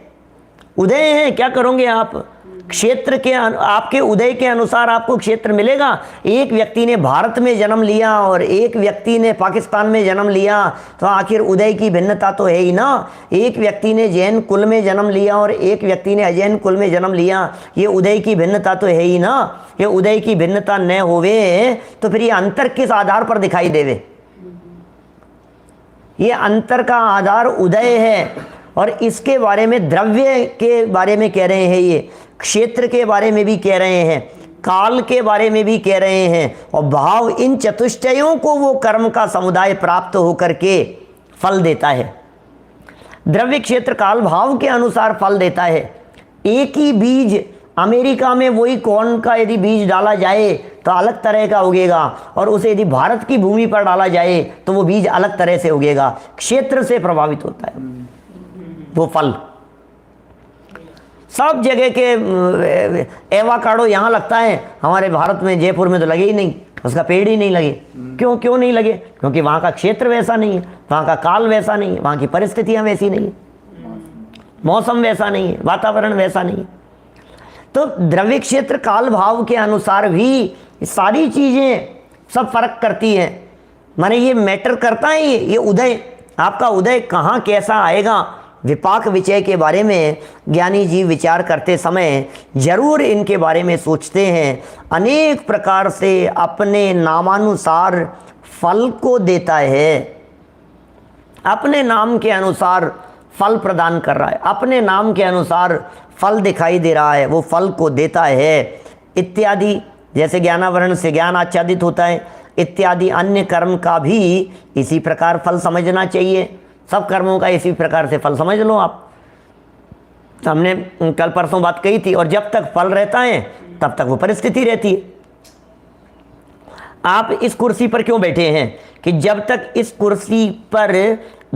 उदय है, क्या करोगे आप? क्षेत्र के आपके उदय के अनुसार आपको क्षेत्र मिलेगा। एक व्यक्ति ने भारत में जन्म लिया और एक व्यक्ति ने पाकिस्तान में जन्म लिया, तो आखिर उदय की भिन्नता तो है ही ना। एक व्यक्ति ने जैन कुल में जन्म लिया और एक व्यक्ति ने अजैन कुल में जन्म लिया, ये उदय की भिन्नता तो है ही ना। ये उदय की भिन्नता न होवे तो फिर ये अंतर किस आधार पर दिखाई देवे? ये अंतर का आधार उदय है, और इसके बारे में द्रव्य के बारे में कह रहे हैं, ये क्षेत्र के बारे में भी कह रहे हैं, काल के बारे में भी कह रहे हैं, और भाव, इन चतुष्टयों को वो कर्म का समुदाय प्राप्त होकर के फल देता है। द्रव्य क्षेत्र काल भाव के अनुसार फल देता है। एक ही बीज अमेरिका में वही कॉर्न का यदि बीज डाला जाए तो अलग तरह का उगेगा, और उसे यदि भारत की भूमि पर डाला जाए तो वो बीज अलग तरह से उगेगा। क्षेत्र से प्रभावित होता है वो फल। सब जगह के एवाकाडो यहाँ लगता है, हमारे भारत में जयपुर में तो लगे ही नहीं, उसका पेड़ ही नहीं लगे। क्यों नहीं लगे? क्योंकि वहाँ का क्षेत्र वैसा नहीं है, वहाँ का काल वैसा नहीं है, वहाँ की परिस्थितियाँ वैसी नहीं है, मौसम वैसा नहीं है, वातावरण वैसा नहीं है। तो द्रव्य क्षेत्र काल भाव के अनुसार भी सारी चीज़ें सब फर्क करती हैं। माने ये मैटर करता है, ये उदय, आपका उदय कहाँ कैसा आएगा, विपाक विचय के बारे में ज्ञानी जी विचार करते समय जरूर इनके बारे में सोचते हैं। अनेक प्रकार से अपने नामानुसार फल को देता है, अपने नाम के अनुसार फल प्रदान कर रहा है, अपने नाम के अनुसार फल दिखाई दे रहा है, वो फल को देता है इत्यादि। जैसे ज्ञानावरण से ज्ञान आच्छादित होता है इत्यादि, अन्य कर्म का भी इसी प्रकार फल समझना चाहिए। सब कर्मों का इसी प्रकार से फल समझ लो आप। तो हमने कल परसों बात कही थी, और जब तक फल रहता है तब तक वो परिस्थिति रहती है। आप इस कुर्सी पर क्यों बैठे हैं? कि जब तक इस कुर्सी पर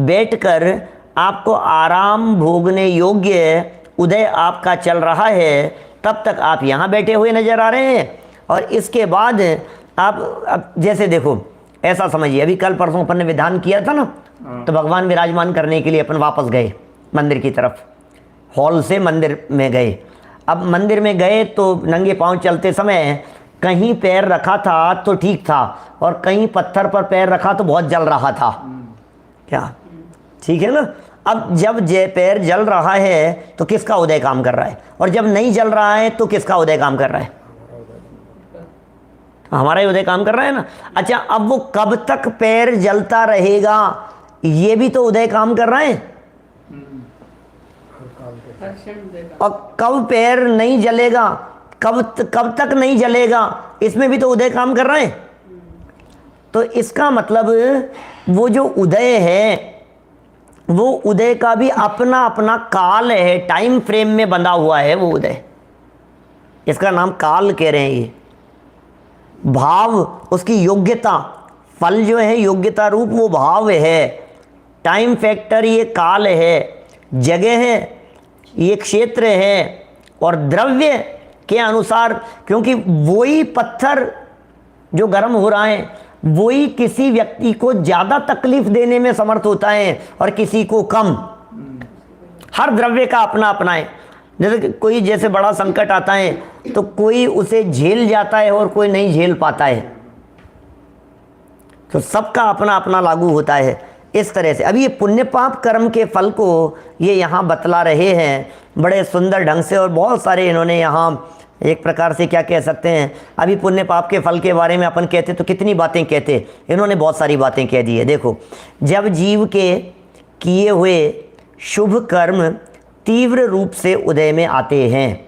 बैठकर आपको आराम भोगने योग्य उदय आपका चल रहा है, तब तक आप यहाँ बैठे हुए नजर आ रहे हैं। और इसके बाद आप अब जैसे देखो, ऐसा समझिए, अभी कल परसों अपन ने विधान किया था ना, तो भगवान विराजमान करने के लिए अपन वापस गए मंदिर की तरफ, हॉल से मंदिर में गए। अब मंदिर में गए तो नंगे पांव चलते समय कहीं पैर रखा था तो ठीक था, और कहीं पत्थर पर पैर रखा तो बहुत जल रहा था। क्या ठीक है ना? अब जब पैर जल रहा है तो किसका उदय काम कर रहा है, और जब नहीं जल रहा है तो किसका उदय काम कर रहा है? हमारा ही उदय काम कर रहा है ना। अच्छा, अब वो कब तक पैर जलता रहेगा, ये भी तो उदय काम कर रहा है। और कब पैर नहीं जलेगा, कब तक नहीं जलेगा, इसमें भी तो उदय काम कर रहे हैं। तो इसका मतलब वो जो उदय है, वो उदय का भी अपना अपना काल है, टाइम फ्रेम में बंधा हुआ है वो उदय। इसका नाम काल कह रहे हैं। ये भाव उसकी योग्यता, फल जो है योग्यता रूप वो भाव है। टाइम फैक्टर ये काल है, जगह है, ये क्षेत्र है, और द्रव्य के अनुसार, क्योंकि वही पत्थर जो गर्म हो रहा है वही किसी व्यक्ति को ज़्यादा तकलीफ देने में समर्थ होता है और किसी को कम। हर द्रव्य का अपना अपना है। जैसे कोई जैसे बड़ा संकट आता है तो कोई उसे झेल जाता है और कोई नहीं झेल पाता है, तो सबका अपना अपना लागू होता है। इस तरह से अभी ये पुण्य पाप कर्म के फल को ये यहाँ बतला रहे हैं बड़े सुंदर ढंग से, और बहुत सारे इन्होंने यहाँ एक प्रकार से क्या कह सकते हैं, अभी पुण्य पाप के फल के बारे में अपन कहते तो कितनी बातें कहते, इन्होंने बहुत सारी बातें कह दी है। देखो, जब जीव के किए हुए शुभ कर्म तीव्र रूप से उदय में आते हैं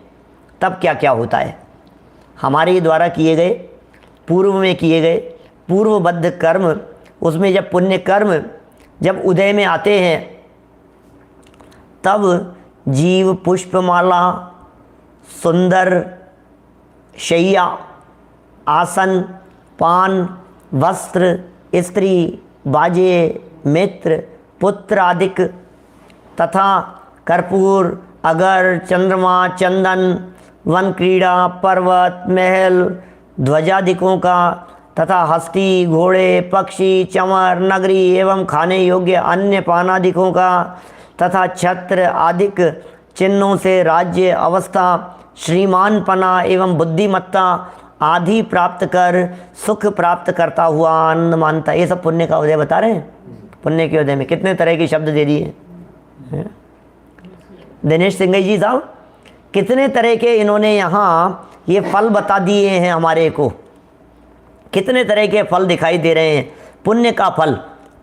तब क्या क्या होता है। हमारे द्वारा किए गए, पूर्व में किए गए पूर्वबद्ध कर्म, उसमें जब पुण्य कर्म जब उदय में आते हैं तब जीव पुष्पमाला, सुंदर शैया, आसन, पान, वस्त्र, स्त्री, बाजे, मित्र, पुत्र आदिक तथा कर्पूर, अगर, चंद्रमा, चंदन, वन क्रीड़ा, पर्वत, महल, ध्वजादिकों का तथा हस्ती, घोड़े, पक्षी, चंवर, नगरी एवं खाने योग्य अन्य पानादिकों का तथा छत्र आदिक चिन्हों से राज्य, अवस्था, श्रीमानपना एवं बुद्धिमत्ता आदि प्राप्त कर सुख प्राप्त करता हुआ आनंद मानता। ये सब पुण्य का उदय बता रहे हैं। पुण्य के उदय में कितने तरह के शब्द दे दिए दिनेश सिंह जी साहब, कितने तरह के इन्होंने यहाँ ये फल बता दिए हैं हमारे को, कितने तरह के फल दिखाई दे रहे हैं। पुण्य का फल,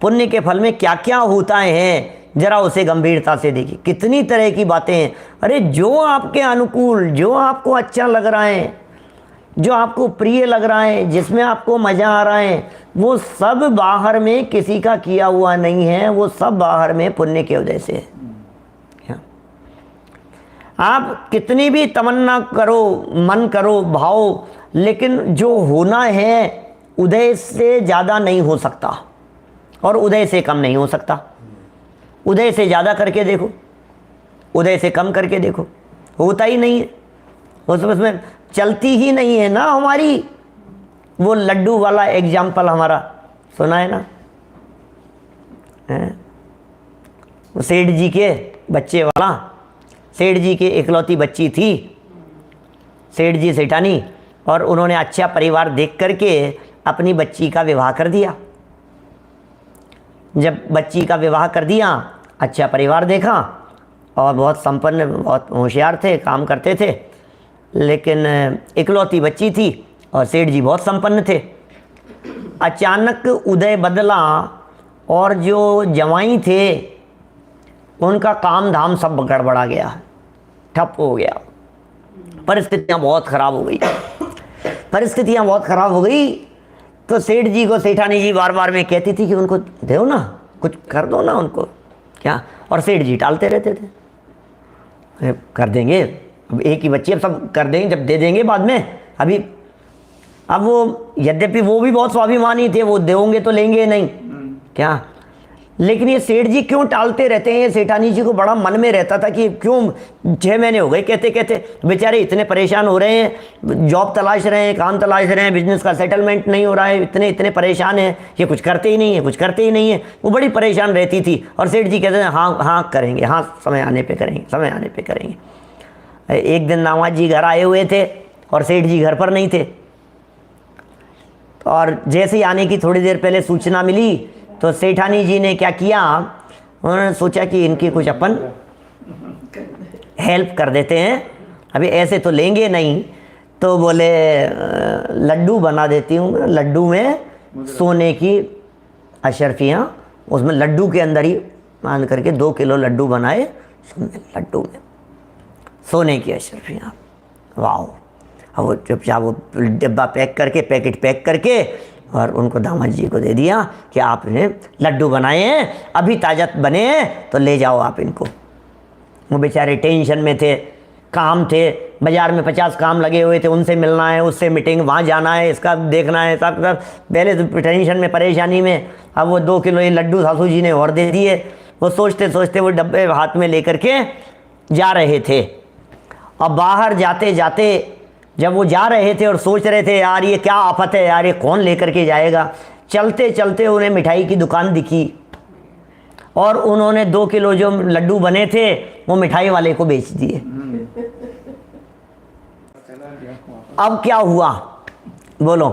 पुण्य के फल में क्या क्या होता है जरा उसे गंभीरता से देखिए, कितनी तरह की बातें हैं। अरे जो आपके अनुकूल, जो आपको अच्छा लग रहा है, जो आपको प्रिय लग रहा है, जिसमें आपको मज़ा आ रहा है, वो सब बाहर में किसी का किया हुआ नहीं है, वो सब बाहर में पुण्य के उदय से है। आप कितनी भी तमन्ना करो, मन करो, भाव, लेकिन जो होना है उदय से ज़्यादा नहीं हो सकता और उदय से कम नहीं हो सकता। उदय से ज़्यादा करके देखो, उदय से कम करके देखो, होता ही नहीं है। उसमें चलती ही नहीं है ना हमारी। वो लड्डू वाला एग्जाम्पल हमारा सुना है ना, वो सेठ जी के बच्चे वाला। सेठ जी की इकलौती बच्ची थी, सेठ जी सेठानी, और उन्होंने अच्छा परिवार देख करके अपनी बच्ची का विवाह कर दिया। जब बच्ची का विवाह कर दिया, अच्छा परिवार देखा और बहुत संपन्न, बहुत होशियार थे, काम करते थे, लेकिन इकलौती बच्ची थी और सेठ जी बहुत संपन्न थे। अचानक उदय बदला और जो जवाई थे उनका काम धाम सब गड़बड़ा गया, ठप हो गया। परिस्थितियाँ बहुत ख़राब हो गई, परिस्थितियाँ बहुत ख़राब हो गई। तो सेठ जी को सेठानी जी बार बार में कहती थी कि उनको दो ना, कुछ कर दो ना उनको, क्या। और सेठ जी टालते रहते थे, कर देंगे, अब एक ही बच्ची, अब सब कर देंगे, जब दे देंगे बाद में। अभी अब वो, यद्यपि वो भी बहुत स्वाभिमानी थे, वो देंगे तो लेंगे नहीं, क्या। लेकिन ये सेठ जी क्यों टालते रहते हैं, ये सेठानी जी को बड़ा मन में रहता था कि क्यों 6 महीने हो गए कहते कहते, बेचारे इतने परेशान हो रहे हैं, जॉब तलाश रहे हैं, काम तलाश रहे हैं, बिजनेस का सेटलमेंट नहीं हो रहा है, इतने इतने परेशान हैं, ये कुछ करते ही नहीं है, कुछ करते ही नहीं है। वो बड़ी परेशान रहती थी। और सेठ जी कहते हैं हाँ हाँ करेंगे, हाँ समय आने पर करेंगे, समय आने पर करेंगे। एक दिन दामाद जी घर आए हुए थे और सेठ जी घर पर नहीं थे, और जैसे ही आने की थोड़ी देर पहले सूचना मिली तो सेठानी जी ने क्या किया, उन्होंने सोचा कि इनकी कुछ अपन हेल्प कर देते हैं, अभी ऐसे तो लेंगे नहीं। तो बोले लड्डू बना देती हूँ, लड्डू में सोने की अशर्फियाँ, उसमें लड्डू के अंदर ही मान करके 2 किलो लड्डू बनाए, लड्डू में सोने की अशर्फियाँ। वाह। अब वो चुपचाप वो डिब्बा पैक करके, पैकेट पैक करके और उनको दामाद जी को दे दिया कि आपने लड्डू बनाए हैं, अभी ताज़ा बने हैं, तो ले जाओ आप इनको। वो बेचारे टेंशन में थे, काम थे, बाज़ार में 50 काम लगे हुए थे, उनसे मिलना है, उससे मीटिंग, वहाँ जाना है, इसका देखना है, सब सब पहले तो टेंशन में परेशानी में। अब वो 2 किलो ये लड्डू सासू जी ने और दे दिए। वो सोचते सोचते वो डब्बे हाथ में लेकर के जा रहे थे। अब बाहर जाते जाते जब वो जा रहे थे और सोच रहे थे यार ये क्या आफत है यार, ये कौन लेकर के जाएगा, चलते चलते उन्हें मिठाई की दुकान दिखी और उन्होंने 2 किलो जो लड्डू बने थे वो मिठाई वाले को बेच दिए। अब क्या हुआ बोलो,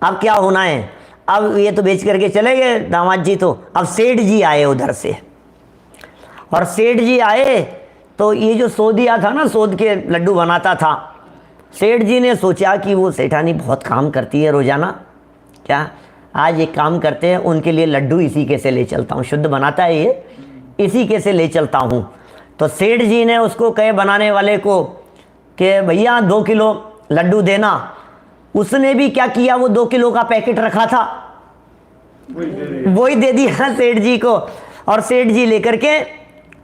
अब क्या होना है? अब ये तो बेच करके चले गए दामाद जी। तो अब सेठ जी आए उधर से, और सेठ जी आए तो ये जो सोदिया था ना, सोद के लड्डू बनाता था, सेठ जी ने सोचा कि वो सेठानी बहुत काम करती है रोज़ाना, क्या आज एक काम करते हैं, उनके लिए लड्डू इसी के से ले चलता हूँ, शुद्ध बनाता है ये, इसी के से ले चलता हूँ। तो सेठ जी ने उसको कहे बनाने वाले को कि भैया 2 किलो लड्डू देना। उसने भी क्या किया, वो 2 किलो का पैकेट रखा था वही दे दिया सेठ जी को, और सेठ जी लेकर के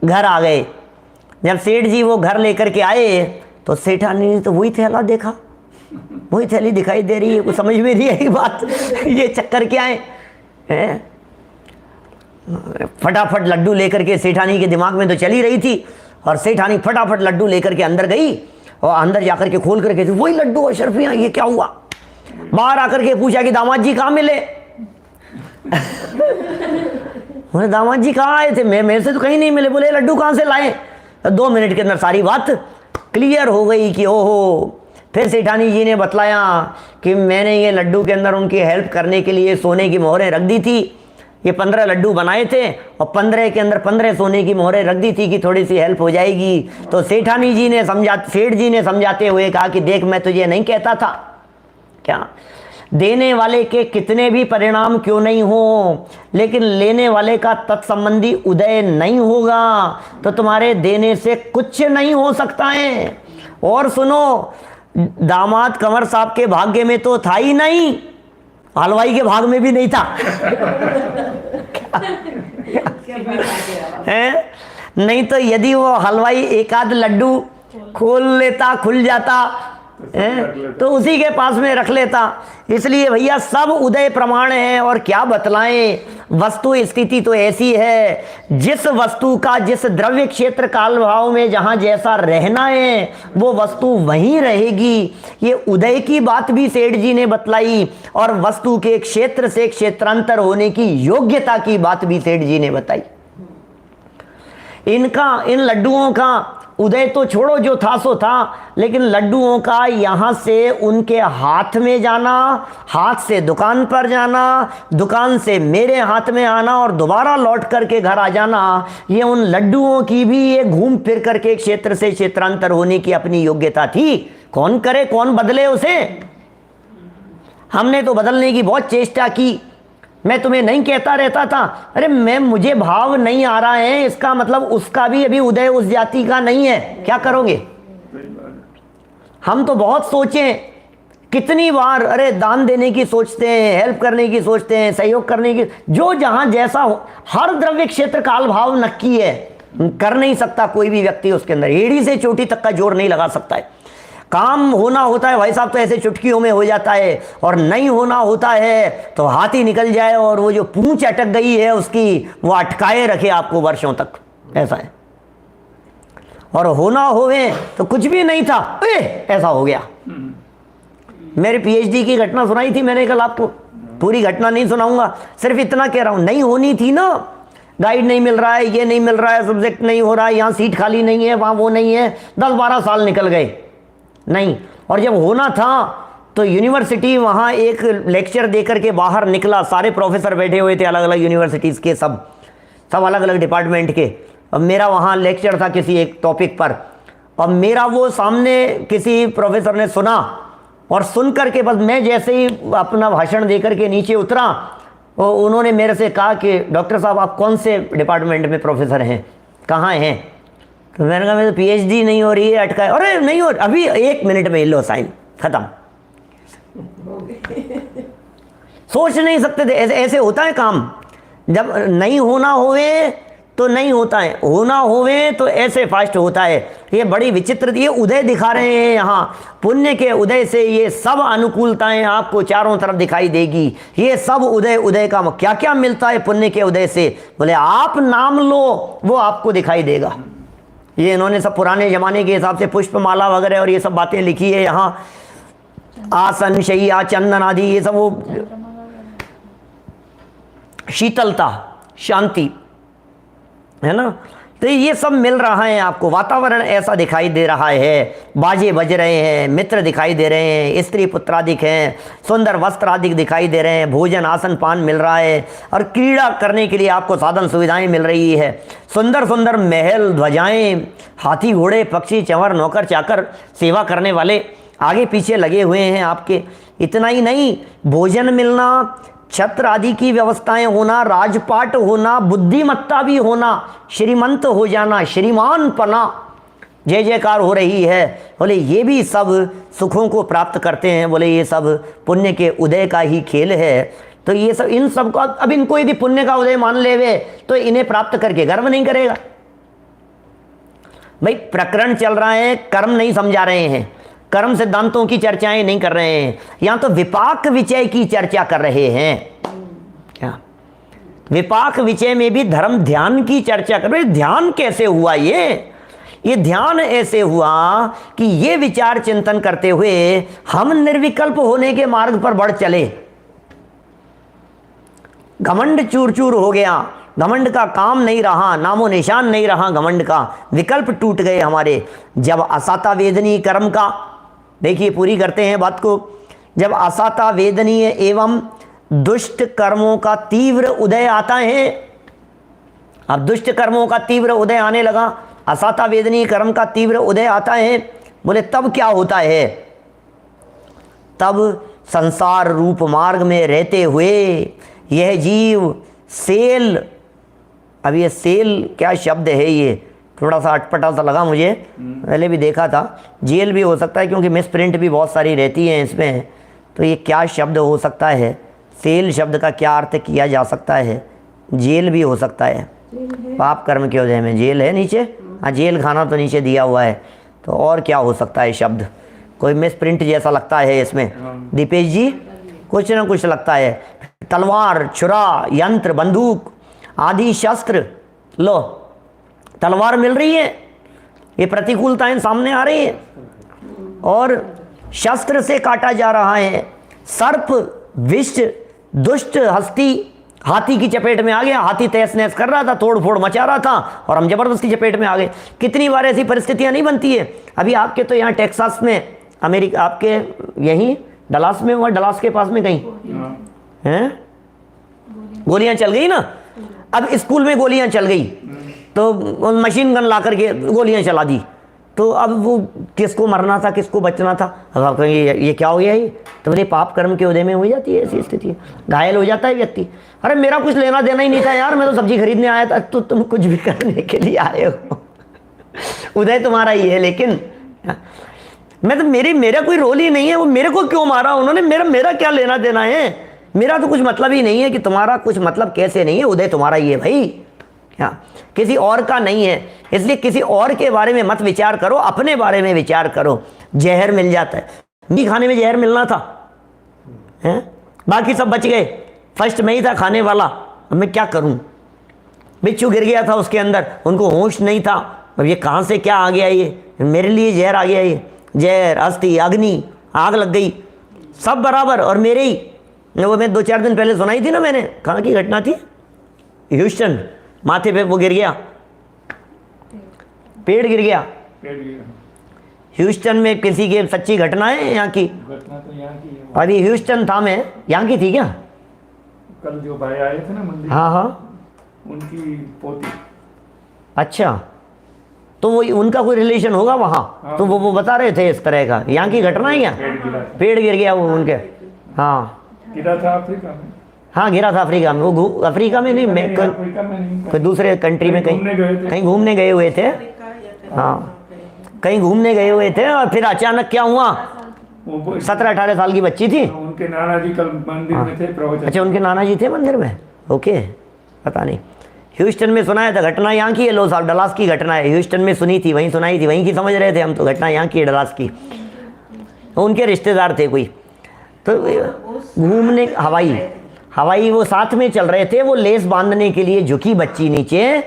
घर आ गए। जब सेठ जी वो घर लेकर के आए तो सेठानी ने तो वही थैला देखा, वही थैली दिखाई दे रही है, कुछ समझ में नहीं आई बात ये चक्कर क्या है? फटाफट लड्डू लेकर के सेठानी के दिमाग में तो चली रही थी, और सेठानी फटाफट लड्डू लेकर के अंदर गई, और अंदर जाकर के खोल करके वही लड्डू अशरफियाँ, ये क्या हुआ? बाहर आकर के पूछा कि दामाद जी कहाँ मिले? बोले दामाद जी कहाँ आए थे? मेरे से तो कहीं नहीं मिले। बोले लड्डू कहाँ से लाए? 2 मिनट के अंदर सारी बात क्लियर हो गई कि ओहो। फिर सेठानी जी ने बतलाया कि मैंने ये लड्डू के अंदर उनकी हेल्प करने के लिए सोने की मोहरें रख दी थी। ये 15 लड्डू बनाए थे और 15 के अंदर 15 सोने की मोहरें रख दी थी कि थोड़ी सी हेल्प हो जाएगी। तो सेठ जी ने समझाते हुए कहा कि देख, मैं तुझे नहीं कहता था क्या, देने वाले के कितने भी परिणाम क्यों नहीं हो, लेकिन लेने वाले का तत्संबंधी उदय नहीं होगा तो तुम्हारे देने से कुछ नहीं हो सकता है। और सुनो, दामाद कंवर साहब के भाग्य में तो था ही नहीं, हलवाई के भाग में भी नहीं था है? नहीं तो यदि वो हलवाई एक आध लड्डू खोल लेता, खुल जाता तो उसी के पास में रख लेता। इसलिए भैया सब उदय प्रमाण है, और क्या बतलाएं, वस्तु स्थिति तो ऐसी है, जिस वस्तु का जिस द्रव्य क्षेत्र काल भाव में जहां जैसा रहना है वो वस्तु वहीं रहेगी। ये उदय की बात भी सेठ जी ने बतलाई, और वस्तु के क्षेत्र से क्षेत्रांतर होने की योग्यता की बात भी सेठ जी ने बताई। इन लड्डुओं का उदय तो छोड़ो, जो था सो था, लेकिन लड्डुओं का यहाँ से उनके हाथ में जाना, हाथ से दुकान पर जाना, दुकान से मेरे हाथ में आना और दोबारा लौट करके घर आ जाना, ये उन लड्डुओं की भी ये घूम फिर करके क्षेत्र से क्षेत्रांतर होने की अपनी योग्यता थी। कौन करे, कौन बदले उसे? हमने तो बदलने की बहुत चेष्टा की। मैं तुम्हें नहीं कहता रहता था, अरे मुझे भाव नहीं आ रहा है, इसका मतलब उसका भी अभी उदय उस जाति का नहीं है, क्या करोगे? हम तो बहुत सोचे, कितनी बार अरे दान देने की सोचते हैं, हेल्प करने की सोचते हैं, सहयोग करने की, जो जहां जैसा हो, हर द्रव्य क्षेत्र काल भाव नक्की है, कर नहीं सकता कोई भी व्यक्ति उसके अंदर, एड़ी से चोटी तक का जोर नहीं लगा सकता है। काम होना होता है भाई साहब तो ऐसे चुटकियों में हो जाता है, और नहीं होना होता है तो हाथ ही निकल जाए और वो जो पूंछ अटक गई है उसकी वो अटकाए रखे आपको वर्षों तक, ऐसा है। और होना होवे तो कुछ भी नहीं था, ऐसा हो गया। मेरे पीएचडी की घटना सुनाई थी मैंने कल आपको, पूरी घटना नहीं सुनाऊंगा, सिर्फ इतना कह रहा हूं, नहीं होनी थी ना, गाइड नहीं मिल रहा है, ये नहीं मिल रहा है, सब्जेक्ट नहीं हो रहा है, यहाँ सीट खाली नहीं है, वहाँ वो नहीं है, 10-12 साल निकल गए नहीं। और जब होना था तो यूनिवर्सिटी वहाँ एक लेक्चर देकर के बाहर निकला, सारे प्रोफेसर बैठे हुए थे अलग अलग यूनिवर्सिटीज़ के, सब अलग अलग डिपार्टमेंट के। अब मेरा वहाँ लेक्चर था किसी एक टॉपिक पर, और मेरा वो सामने किसी प्रोफेसर ने सुना, और सुन करके बस मैं जैसे ही अपना भाषण दे करके नीचे उतरा, और उन्होंने मेरे से कहा कि डॉक्टर साहब आप कौन से डिपार्टमेंट में प्रोफेसर हैं, कहाँ हैं? तो मैंने कहा मेरी पीएचडी नहीं हो रही है, अटका है। अरे नहीं हो, अभी 1 मिनट में लो साइन, खत्म। सोच नहीं सकते थे, ऐसे होता है काम। जब नहीं होना होवे तो नहीं होता है, होना होवे तो ऐसे फास्ट होता है। ये बड़ी विचित्र, ये उदय दिखा रहे हैं यहाँ, पुण्य के उदय से ये सब अनुकूलताएं आपको चारों तरफ दिखाई देगी। ये सब उदय, उदय का क्या क्या मिलता है पुण्य के उदय से, बोले आप नाम लो वो आपको दिखाई देगा। ये इन्होंने सब पुराने जमाने के हिसाब से पुष्पमाला वगैरह और ये सब बातें लिखी है यहाँ, आसन शैया चंदन आदि, ये सब वो शीतलता शांति है ना, तो ये सब मिल रहा है आपको। वातावरण ऐसा दिखाई दे रहा है, बाजे बज रहे हैं, मित्र दिखाई दे रहे हैं, स्त्री पुत्रादिक हैं, सुंदर वस्त्र आदि दिखाई दे रहे हैं, भोजन आसन पान मिल रहा है, और क्रीड़ा करने के लिए आपको साधन सुविधाएं मिल रही है। सुंदर सुंदर महल ध्वजाएं, हाथी घोड़े पक्षी चंवर नौकर चाकर सेवा करने वाले आगे पीछे लगे हुए हैं आपके। इतना ही नहीं, भोजन मिलना, छत्र आदि की व्यवस्थाएं होना, राजपाट होना, बुद्धिमत्ता भी होना, श्रीमंत हो जाना, श्रीमान पना, जय जयकार हो रही है। बोले ये भी सब सुखों को प्राप्त करते हैं। बोले ये सब पुण्य के उदय का ही खेल है। तो ये सब, इन सब को अब इनको यदि पुण्य का उदय मान लेवे तो इन्हें प्राप्त करके गर्व नहीं करेगा। भाई प्रकरण चल रहा है, कर्म नहीं समझा रहे हैं, कर्म सिद्धांतों की चर्चाएं नहीं कर रहे हैं, यहां तो विपाक विचय की चर्चा कर रहे हैं। क्या विपाक विचय में भी धर्म ध्यान की चर्चा कर रहे। ध्यान कैसे हुआ? ये ध्यान ऐसे हुआ कि ये विचार चिंतन करते हुए हम निर्विकल्प होने के मार्ग पर बढ़ चले। घमंड चूर चूर हो गया, घमंड का काम नहीं रहा, नामो निशान नहीं रहा घमंड का, विकल्प टूट गए हमारे। जब असाता वेदनीय कर्म का, देखिए पूरी करते हैं बात को, जब असाता वेदनीय एवं दुष्ट कर्मों का तीव्र उदय आता है, अब दुष्ट कर्मों का तीव्र उदय आने लगा, असाता वेदनीय कर्म का तीव्र उदय आता है, बोले तब क्या होता है? तब संसार रूप मार्ग में रहते हुए यह जीव सेल, अब ये सेल क्या शब्द है, ये थोड़ा सा अटपटा सा लगा मुझे, पहले भी देखा था, जेल भी हो सकता है क्योंकि मिस प्रिंट भी बहुत सारी रहती है इसमें, तो ये क्या शब्द हो सकता है? सेल शब्द का क्या अर्थ किया जा सकता है? जेल भी हो सकता है, पाप कर्म के उदय में जेल है नीचे, हाँ जेल खाना तो नीचे दिया हुआ है, तो और क्या हो सकता है शब्द? कोई मिस प्रिंट जैसा लगता है इसमें दीपेश जी, कुछ ना कुछ लगता है। तलवार, छुरा, यंत्र, बंदूक आदि शस्त्र, लो तलवार मिल रही है, ये प्रतिकूलताएं सामने आ रही हैं और शस्त्र से काटा जा रहा है। सर्प, विष, दुष्ट हस्ती हाथी की चपेट में आ गया, हाथी तहस नहस कर रहा था, तोड़ फोड़ मचा रहा था और हम जबरदस्ती चपेट में आ गए। कितनी बार ऐसी परिस्थितियां नहीं बनती है? अभी आपके तो यहाँ टेक्सास में, अमेरिका, आपके यहीं डलास में हुआ, डलास के पास में कहीं हैं गोलियां चल गई ना, अब स्कूल में गोलियां चल गई तो मशीन गन ला करके गोलियां चला दी, तो अब वो किसको मरना था, किसको बचना था? अब आप कहेंगे ये क्या हो गया? ये तो बोले पाप कर्म के उदय में हो जाती है ऐसी स्थिति, घायल हो जाता है व्यक्ति। अरे मेरा कुछ लेना देना ही नहीं था यार, मैं तो सब्जी खरीदने आया था, तो तुम कुछ भी करने के लिए आए हो, उदय तुम्हारा ही है, लेकिन मैं तो मेरा कोई रोल ही नहीं है, वो मेरे को क्यों मारा उन्होंने, मेरा क्या लेना देना है? मेरा तो कुछ मतलब ही नहीं है कि तुम्हारा कुछ मतलब कैसे नहीं है, उदय तुम्हारा ही है भाई, क्या किसी और का नहीं है। इसलिए किसी और के बारे में मत विचार करो, अपने बारे में विचार करो। जहर मिल जाता है, भी खाने में जहर मिलना था हैं? बाकी सब बच गए, फर्स्ट में ही था खाने वाला, अब मैं क्या करूं? बिच्छू गिर गया था उसके अंदर, उनको होश नहीं था, अब ये कहां से क्या आ गया, ये मेरे लिए जहर आ गया, ये जहर, अस्थि, अग्नि, आग लग गई, सब बराबर और मेरे ही। वो मैं 2-4 दिन पहले सुनाई थी ना मैंने, कहाँ की घटना थी? ह्यूस्टन, माथे पे वो गिर गया, पेड़ गिर गया ह्यूस्टन में, किसी की सच्ची घटना है यहाँ की? घटना तो यहाँ की है। अभी ह्यूस्टन था, मैं यहाँ की थी क्या? कल जो भाई आए थे ना मंदिर, हाँ हाँ, उनकी पोती। अच्छा, तो वो उनका कोई रिलेशन होगा वहाँ? हाँ। तो वो बता रहे थे इस तरह का, यहाँ की घटना है क्या? पेड़ गिर गया वो उनके, हाँ गिरा था अफ्रीका में, हाँ गिरा था अफ्रीका में, वो अफ्रीका में नहीं, मैं कोई दूसरे कंट्री में कहीं घूमने गए हुए थे, हाँ कहीं घूमने गए हुए थे और फिर अचानक क्या हुआ, 17-18 साल की बच्ची थी, उनके नाना जी कल मंदिर में थे प्रवचन। अच्छा, उनके नाना जी थे मंदिर में, ओके, पता नहीं। ह्यूस्टन में सुनाया था, घटना यहाँ की है, लो साहब डलास की घटना है, ह्यूस्टन में सुनी थी, वहीं सुनाई थी, वहीं की समझ रहे थे हम, तो घटना यहाँ की है डलास की। तो उनके रिश्तेदार थे कोई, तो घूमने हवाई वो साथ में चल रहे थे, वो लेस बांधने के लिए झुकी बच्ची नीचे,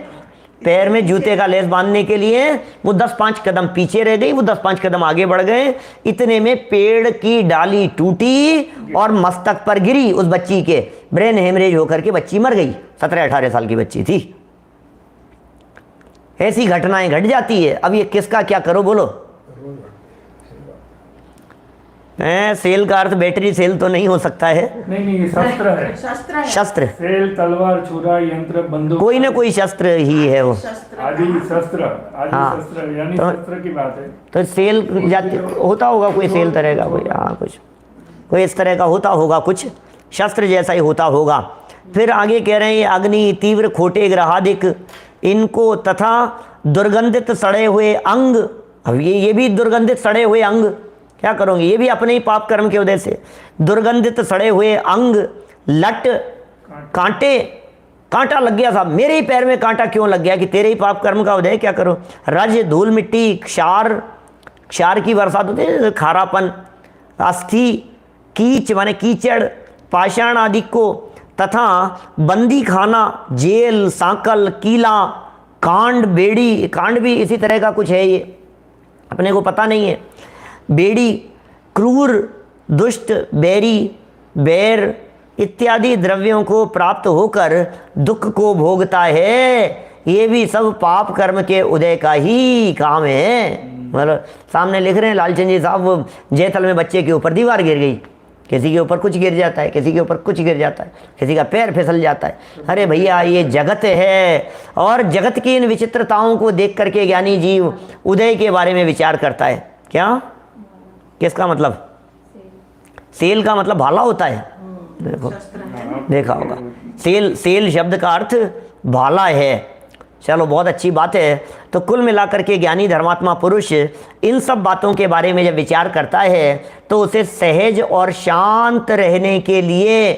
पैर में जूते का लेस बांधने के लिए, वो 10-5 कदम पीछे रह गई, वो 10-5 कदम आगे बढ़ गए, इतने में पेड़ की डाली टूटी और मस्तक पर गिरी उस बच्ची के, ब्रेन हेमरेज होकर के बच्ची मर गई। 17-18 साल की बच्ची थी। ऐसी घटनाएं घट जाती है। अब ये किसका क्या करो बोलो। सेल का अर्थ बैटरी सेल तो नहीं हो सकता है। नहीं ये शस्त्र है। शस्त्र, सेल, तलवार, छुरा, यंत्र, बंदूक, कोई ना कोई शस्त्र ही है वो। आदि शस्त्र, हाँ। शस्त्र यानी तो- शस्त्र की बात है। तो सेल जाति होता होगा, कोई सेल तरह का, कोई हाँ कुछ कोई इस तरह का होता होगा, कुछ शस्त्र जैसा ही होता होगा। फिर आगे कह रहे हैं ये अग्नि तीव्र खोटे ग्रहादिक इनको तथा दुर्गंधित सड़े हुए अंग। अब ये भी दुर्गंधित सड़े हुए अंग क्या करोगे, ये भी अपने ही पाप कर्म के वजह से। दुर्गंधित सड़े हुए अंग, लट, कांटे, कांटा लग गया साहब, मेरे ही पैर में कांटा क्यों लग गया, कि तेरे ही पाप कर्म का उदय, क्या करो। रज, धूल मिट्टी, क्षार, क्षार की बरसात होती है, खारापन, अस्थि, कीच माने कीचड़, पाषाण आदि को, तथा बंदी खाना, जेल, सांकल, कीला, कांड, बेड़ी, कांड भी इसी तरह का कुछ है, ये अपने को पता नहीं है। बेड़ी, क्रूर, दुष्ट, बैरी, बैर इत्यादि द्रव्यों को प्राप्त होकर दुख को भोगता है, ये भी सब पाप कर्म के उदय का ही काम है। मतलब सामने लिख रहे हैं लालचंद जी साहब, वो जयथल में बच्चे के ऊपर दीवार गिर गई, किसी के ऊपर कुछ गिर जाता है, किसी के ऊपर कुछ गिर जाता है, किसी का पैर फिसल जाता है। अरे भैया ये जगत है, और जगत की इन विचित्रताओं को देख करके ज्ञानी जीव उदय के बारे में विचार करता है। क्या, किसका मतलब, सेल का मतलब भाला होता है। देखो देखा होगा, सेल शब्द का अर्थ भाला है। चलो बहुत अच्छी बात है। तो कुल मिलाकर के ज्ञानी धर्मात्मा पुरुष इन सब बातों के बारे में जब विचार करता है तो उसे सहज और शांत रहने के लिए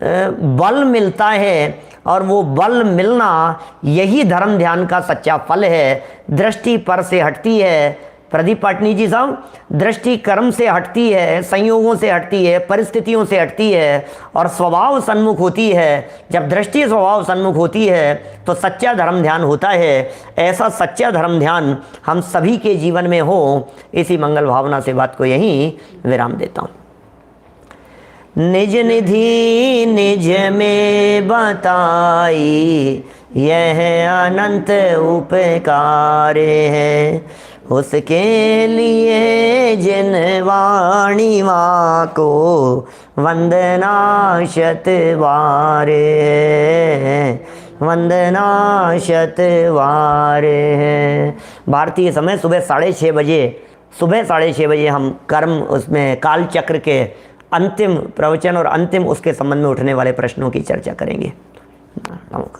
बल मिलता है, और वो बल मिलना यही धर्म ध्यान का सच्चा फल है। दृष्टि पर से हटती है, प्रदीप पाटनी जी साहब, दृष्टि कर्म से हटती है, संयोगों से हटती है, परिस्थितियों से हटती है और स्वभाव सन्मुख होती है। जब दृष्टि स्वभाव सन्मुख होती है तो सच्चा धर्म ध्यान होता है। ऐसा सच्चा धर्म ध्यान हम सभी के जीवन में हो, इसी मंगल भावना से बात को यहीं विराम देता हूँ। निज निधि निज में बताई यह अनंत उपकार है, उसके लिए जिन वाणी माँ को वंदना शत बार है, वंदना शत बार है। भारतीय समय सुबह 6:30 बजे, सुबह 6:30 बजे हम कर्म उसमें काल चक्र के अंतिम प्रवचन और अंतिम उसके संबंध में उठने वाले प्रश्नों की चर्चा करेंगे। नमो।